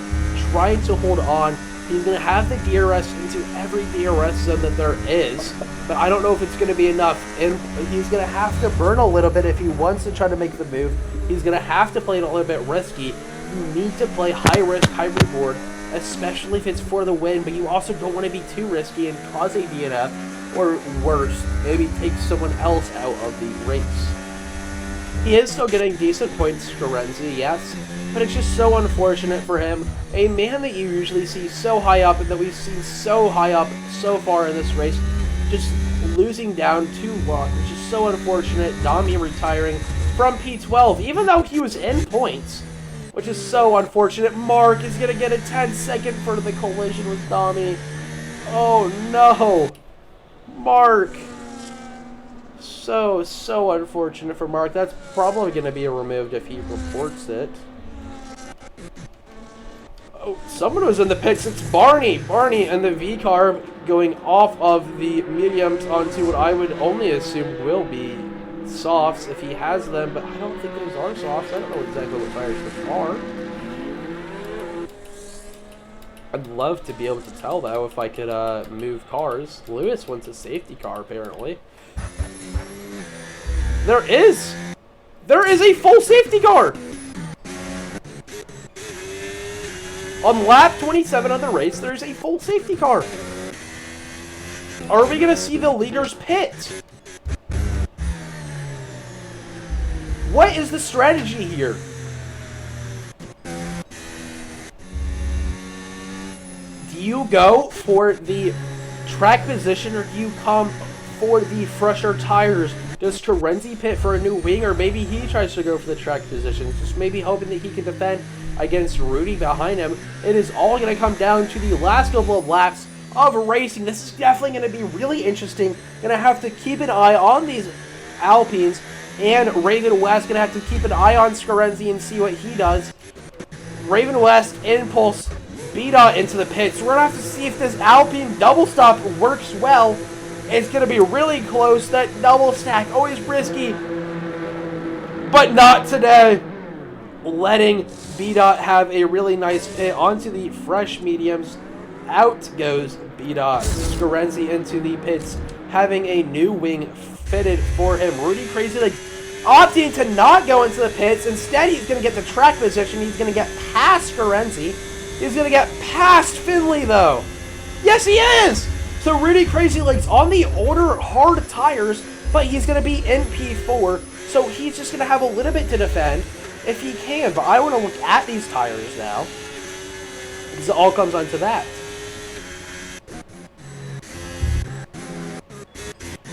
trying to hold on. He's going to have the DRS into every DRS zone that there is, but I don't know if it's going to be enough. And he's going to have to burn a little bit if he wants to try to make the move. He's going to have to play it a little bit risky. You need to play high risk, high reward, especially if it's for the win, but you also don't want to be too risky and cause a DNF, or worse, maybe take someone else out of the race. He is still getting decent points, Scarenzi, yes, but it's just so unfortunate for him. A man that you usually see so high up and that we've seen so high up so far in this race, just losing down to luck, which is so unfortunate. Dami retiring from P12, even though he was in points, which is so unfortunate. Mark is going to get a 10-second for the collision with Dami. Oh no! Mark! So unfortunate for Mark. That's probably going to be removed if he reports it. Oh, someone was in the pits. It's Barney. Barney and the V-Carb going off of the mediums onto what I would only assume will be softs if he has them, but I don't think those are softs. I don't know exactly what tires those are. I'd love to be able to tell, though, if I could move cars. Lewis wants a safety car, apparently. There is a full safety car! On lap 27 of the race, there's a full safety car. Are we going to see the leaders pit? What is the strategy here? Do you go for the track position, or do you come for the fresher tires Does Scarenzi pit for a new wing, or maybe he tries to go for the track position? Just maybe hoping that he can defend against Rudy behind him. It is all going to come down to the last couple of laps of racing. This is definitely going to be really interesting. Going to have to keep an eye on these Alpines, and Raven West going to have to keep an eye on Scarenzi and see what he does. Raven West, Impulse, B-Dot into the pits. We're going to have to see if this Alpine double stop works well. It's going to be really close. That double stack, always risky, but not today. Letting B-Dot have a really nice pit onto the fresh mediums. Out goes B-Dot. Scarenzi into the pits, having a new wing fitted for him. Rudy Crazy Legs opting to not go into the pits. Instead, he's going to get the track position. He's going to get past Scarenzi. He's going to get past Finley, though. Yes, he is! So Rudy Crazy Legs on the older hard tires, but he's going to be in P4, so he's just going to have a little bit to defend if he can. But I want to look at these tires now, because it all comes onto that.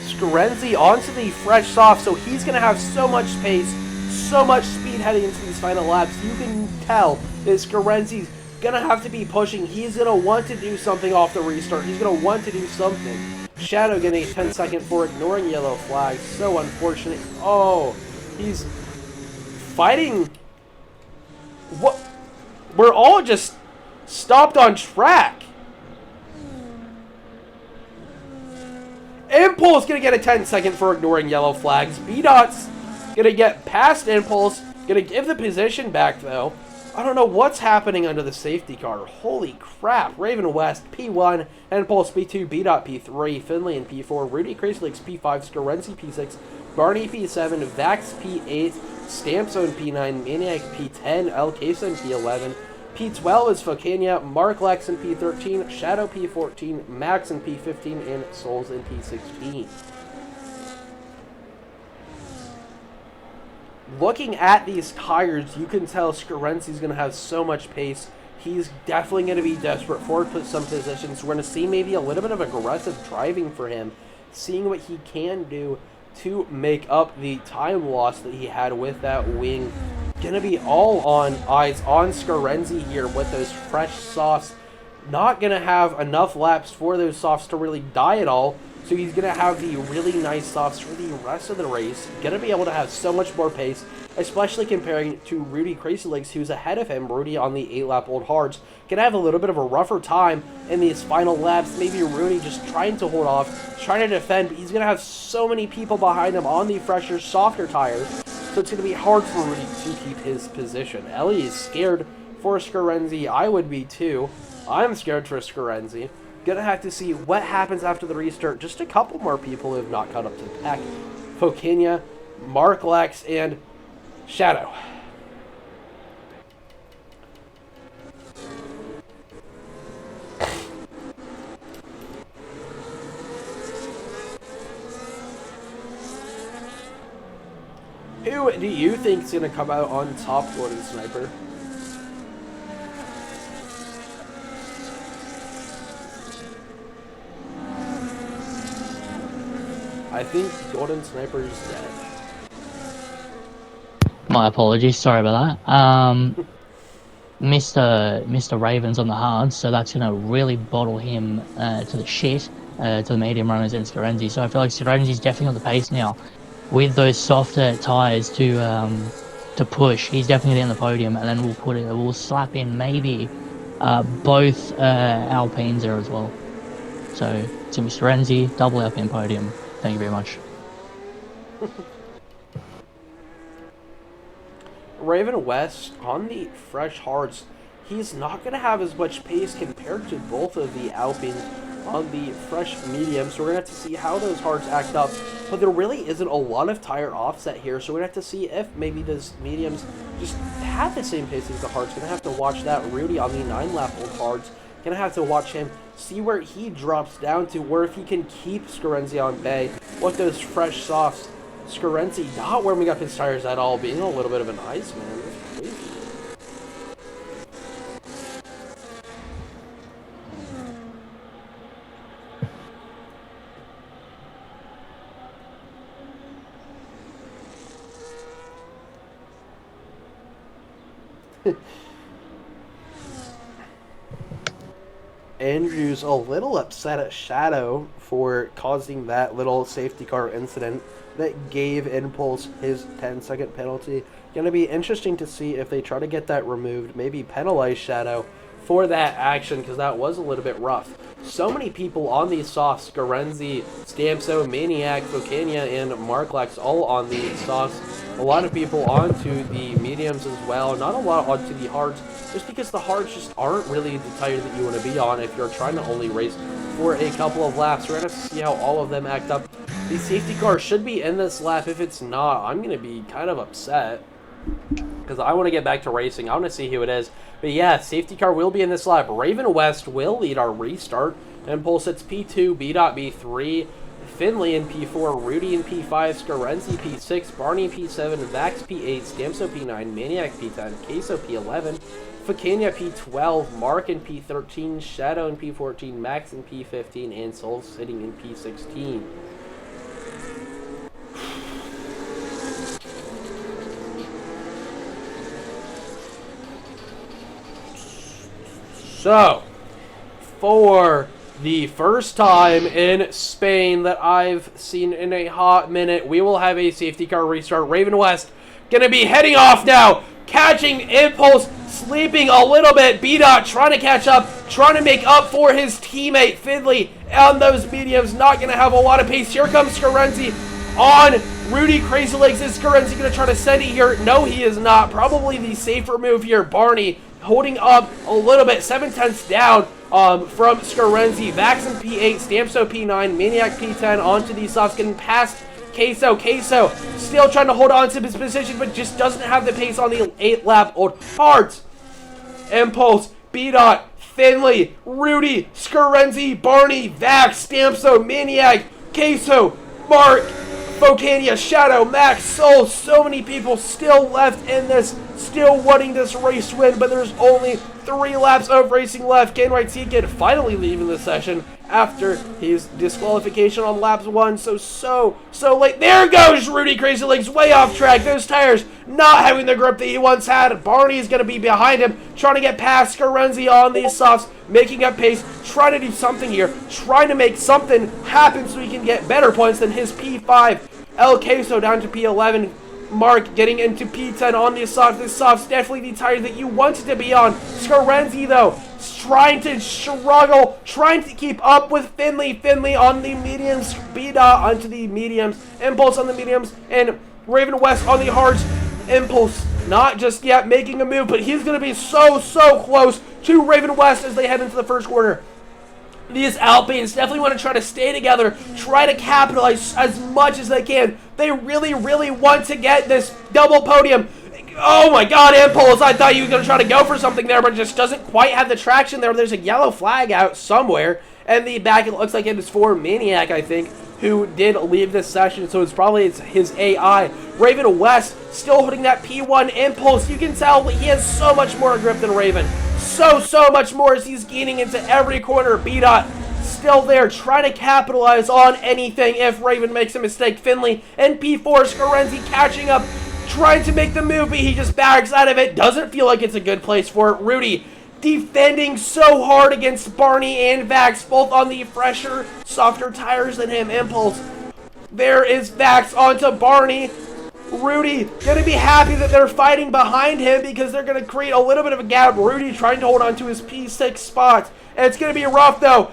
Scarenzi onto the fresh soft, so he's going to have so much pace, so much speed heading into these final laps. You can tell that Scarenzi's gonna have to be pushing. He's gonna want to do something off the restart. He's gonna want to do something. Shadow getting a 10-second for ignoring yellow flags. So unfortunate. Oh, he's fighting. What? We're all just stopped on track. Impulse gonna get a 10-second for ignoring yellow flags. B-Dot's gonna get past Impulse. Gonna give the position back though. I don't know what's happening under the safety car. Holy crap. Raven West, P1, Impulse P2, B-Dot P3, Finley in P4, Rudy Crazy Legs P5, Scarenzi P6, Barney P7, Vax P8, Stampzone P9, Maniac P10, El Queso in P11, P12 is Focania, Mark Lex in P13, Shadow P14, Max in P15, and Solz in P16. Looking at these tires, you can tell Scarenzi's going to have so much pace. He's definitely going to be desperate for some positions. We're going to see maybe a little bit of aggressive driving for him, seeing what he can do to make up the time loss that he had with that wing. Going to be all on eyes on Scarenzi here with those fresh softs. Not going to have enough laps for those softs to really die at all. So he's going to have the really nice softs for the rest of the race. Going to be able to have so much more pace, especially comparing to Rudy Crazy Legs, who's ahead of him. Rudy on the 8-lap old hards. Going to have a little bit of a rougher time in these final laps. Maybe Rudy just trying to hold off, trying to defend, but he's going to have so many people behind him on the fresher, softer tires. So it's going to be hard for Rudy to keep his position. Ellie is scared for Scarenzi. I would be too. I'm scared for Scarenzi. Gonna have to see what happens after the restart. Just a couple more people who have not caught up to the pack. Focania, Mark Lex, and Shadow. Who do you think is gonna come out on top, Golden Sniper? I think Golden Sniper's dead. My apologies, sorry about that. Mr. Raven's on the hard, so that's going to really bottle him to the shit, to the medium runners and Scarenzi. So I feel like Scarenzi's definitely on the pace now. With those softer tyres to push, he's definitely in the podium, and then we'll slap in maybe both Alpines there as well. So it's Mr. Scarenzi, double Alpine podium. Thank you very much. Raven West on the fresh hards. He's not going to have as much pace compared to both of the Alpines on the fresh medium. So we're going to have to see how those hards act up. But there really isn't a lot of tire offset here. So we're going to have to see if maybe those mediums just have the same pace as the hards. Going to have to watch that. Rudy on the 9-lap old hards. Going to have to watch him, see where he drops down to, or if he can keep Scarenzi on bay with those fresh softs. Scarenzi not warming up his tires at all, being a little bit of an Iceman. That's crazy. Andrew's a little upset at Shadow for causing that little safety car incident that gave Impulse his 10-second penalty. Going to be interesting to see if they try to get that removed, maybe penalize Shadow for that action, because that was a little bit rough. So many people on these softs, Garenzi, Stamso, Maniac, Focania, and Marklax all on the softs. A lot of people onto the mediums as well, not a lot onto the hards, just because the hards just aren't really the tire that you want to be on if you're trying to only race for a couple of laps. We're going to see how all of them act up. The safety car should be in this lap. If it's not, I'm going to be kind of upset, because I want to get back to racing. I want to see who it is. But yeah, safety car will be in this lap. Raven West will lead our restart. Impulse, it's P2, B.B, B3, Finley in P4, Rudy in P5, Skarenzi P6, Barney P7, Vax P8, Stamso P9, Maniac P10, Queso P11, Focania P12, Mark in P13, Shadow in P14, Max in P15, and Solz sitting in P16. So, for the first time in Spain that I've seen in a hot minute, we will have a safety car restart. Raven West gonna be heading off now, catching Impulse, sleeping a little bit. B-Dot trying to catch up, trying to make up for his teammate Finley on those mediums. Not gonna have a lot of pace. Here comes Skarenzi on Rudy Crazy Legs. Is Skarenzi gonna try to send it here? No, he is not. Probably the safer move here. Barney holding up a little bit, 7/10 down from Skarenzi. Vax in P8, Stamso P9, Maniac P10 onto these softs, getting past Queso. Queso still trying to hold on to his position, but just doesn't have the pace on the 8-lap old hards. Impulse, B-Dot, Finley, Rudy, Skarenzi, Barney, Vax, Stamso, Maniac, Queso, Mark, Focania, Shadow, Max, Solz. So many people still left in this, still wanting this race win, but there's only 3 laps of racing left. Gainright Seekid finally leaving the session after his disqualification on laps 1. So late. There goes Rudy Crazy Legs, way off track. Those tires not having the grip that he once had. Barney is going to be behind him, trying to get past Skarenzi on these softs, making up pace, trying to do something here, trying to make something happen so he can get better points than his P5. El Queso down to P11. Mark getting into P10 on this soft. This soft's definitely the tire that you wanted to be on. Skarenzi, though, trying to struggle, trying to keep up with Finley. Finley on the mediums, B-Dot onto the mediums, Impulse on the mediums, and Raven West on the hards. Impulse not just yet making a move, but he's going to be so close to Raven West as they head into the first corner. These Alpines definitely want to try to stay together, try to capitalize as much as they can. They really want to get this double podium. Oh my god, Impulse, I thought you were going to try to go for something there, but it just doesn't quite have the traction there. There's a yellow flag out somewhere, and the back, it looks like it is for Maniac, I think, who did leave this session, so it's probably his AI. Raven West still holding that P1. Impulse, you can tell he has so much more grip than Raven. So much more as he's gaining into every corner. B-Dot still there, trying to capitalize on anything if Raven makes a mistake. Finley and P4, Skarenzi catching up, trying to make the move, but he just backs out of it. Doesn't feel like it's a good place for it. Rudy defending so hard against Barney and Vax, both on the fresher, softer tires than him. Impulse. There is Vax onto Barney. Rudy going to be happy that they're fighting behind him because they're going to create a little bit of a gap. Rudy trying to hold on to his P6 spot. And it's going to be rough, though.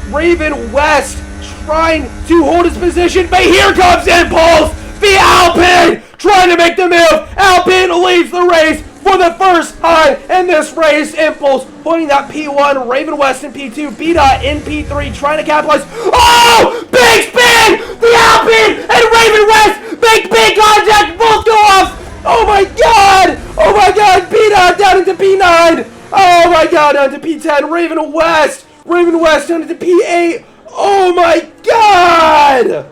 Raven West trying to hold his position, but here comes Impulse! The Alpine trying to make the move. Alpine leads the race for the first time in this race. Impulse holding that P1. Raven West in P2. B-Dot in P3 trying to capitalize. Oh! Big spin! The Alpine and Raven West make big contact. Both go off. Oh my god! Oh my god! B-Dot down into P9. Oh my god, down to P10. Raven West down into P8. Oh my god!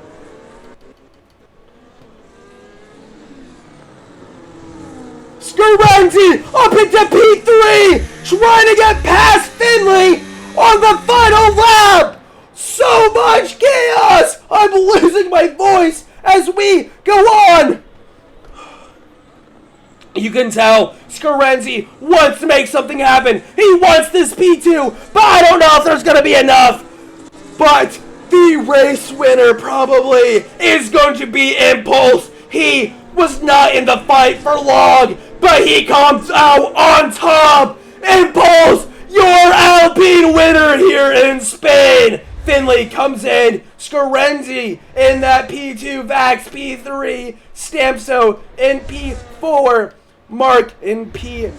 Skarenzi up into P3, trying to get past Finley on the final lap. So much chaos. I'm losing my voice as we go on. You can tell Scarenzi wants to make something happen. He wants this P2, but I don't know if there's going to be enough. But the race winner probably is going to be Impulse. He was not in the fight for long, but he comes out on top. Impulse, your Alpine winner here in Spain. Finley comes in, Scarenzi in that P2, Vax P3, Stamso in P4, Mark in P6,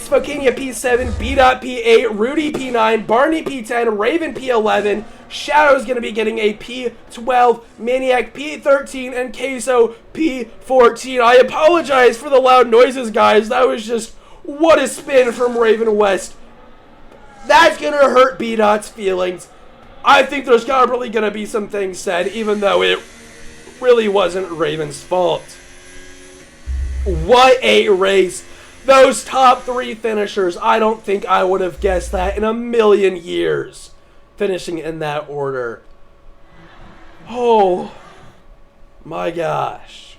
Fokenia P7, B-Dot P8, Rudy P9, Barney P10, Raven P11, Shadow's going to be getting a P12, Maniac P13, and Queso P14. I apologize for the loud noises, guys. That was just, what a spin from Raven West. That's going to hurt B-Dot's feelings. I think there's probably going to be some things said, even though it really wasn't Raven's fault. What a race. Those top 3 finishers, I don't think I would have guessed that in a million years. Finishing in that order. Oh, my gosh.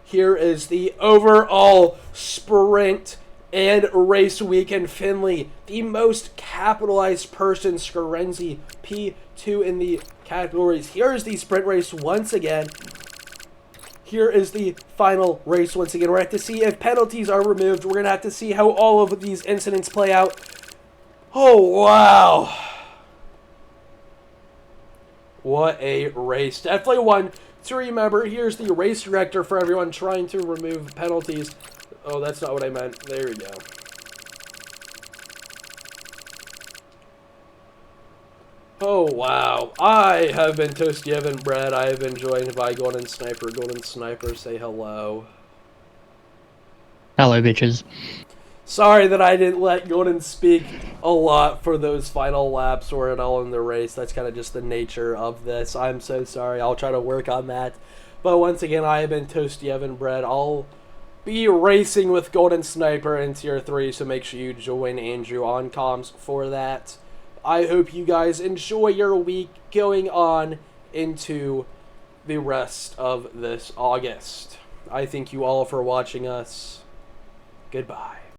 Here is the overall sprint and race weekend. Finley, the most capitalized person. Scarenzi, P2 in the categories. Here is the sprint race once again. Here is the final race once again. We're going to have to see if penalties are removed. We're going to have to see how all of these incidents play out. Oh, wow. What a race. Definitely one to remember. Here's the race director for everyone trying to remove penalties. Oh, that's not what I meant. There we go. Oh, wow. I have been Toasty Evan Bread. I have been joined by Golden Sniper. Golden Sniper, say hello. Hello, bitches. Sorry that I didn't let Golden speak a lot for those final laps or at all in the race. That's kind of just the nature of this. I'm so sorry. I'll try to work on that. But once again, I have been Toasty Evan Bread. I'll be racing with Golden Sniper in Tier 3, so make sure you join Andrew on comms for that. I hope you guys enjoy your week going on into the rest of this August. I thank you all for watching us. Goodbye.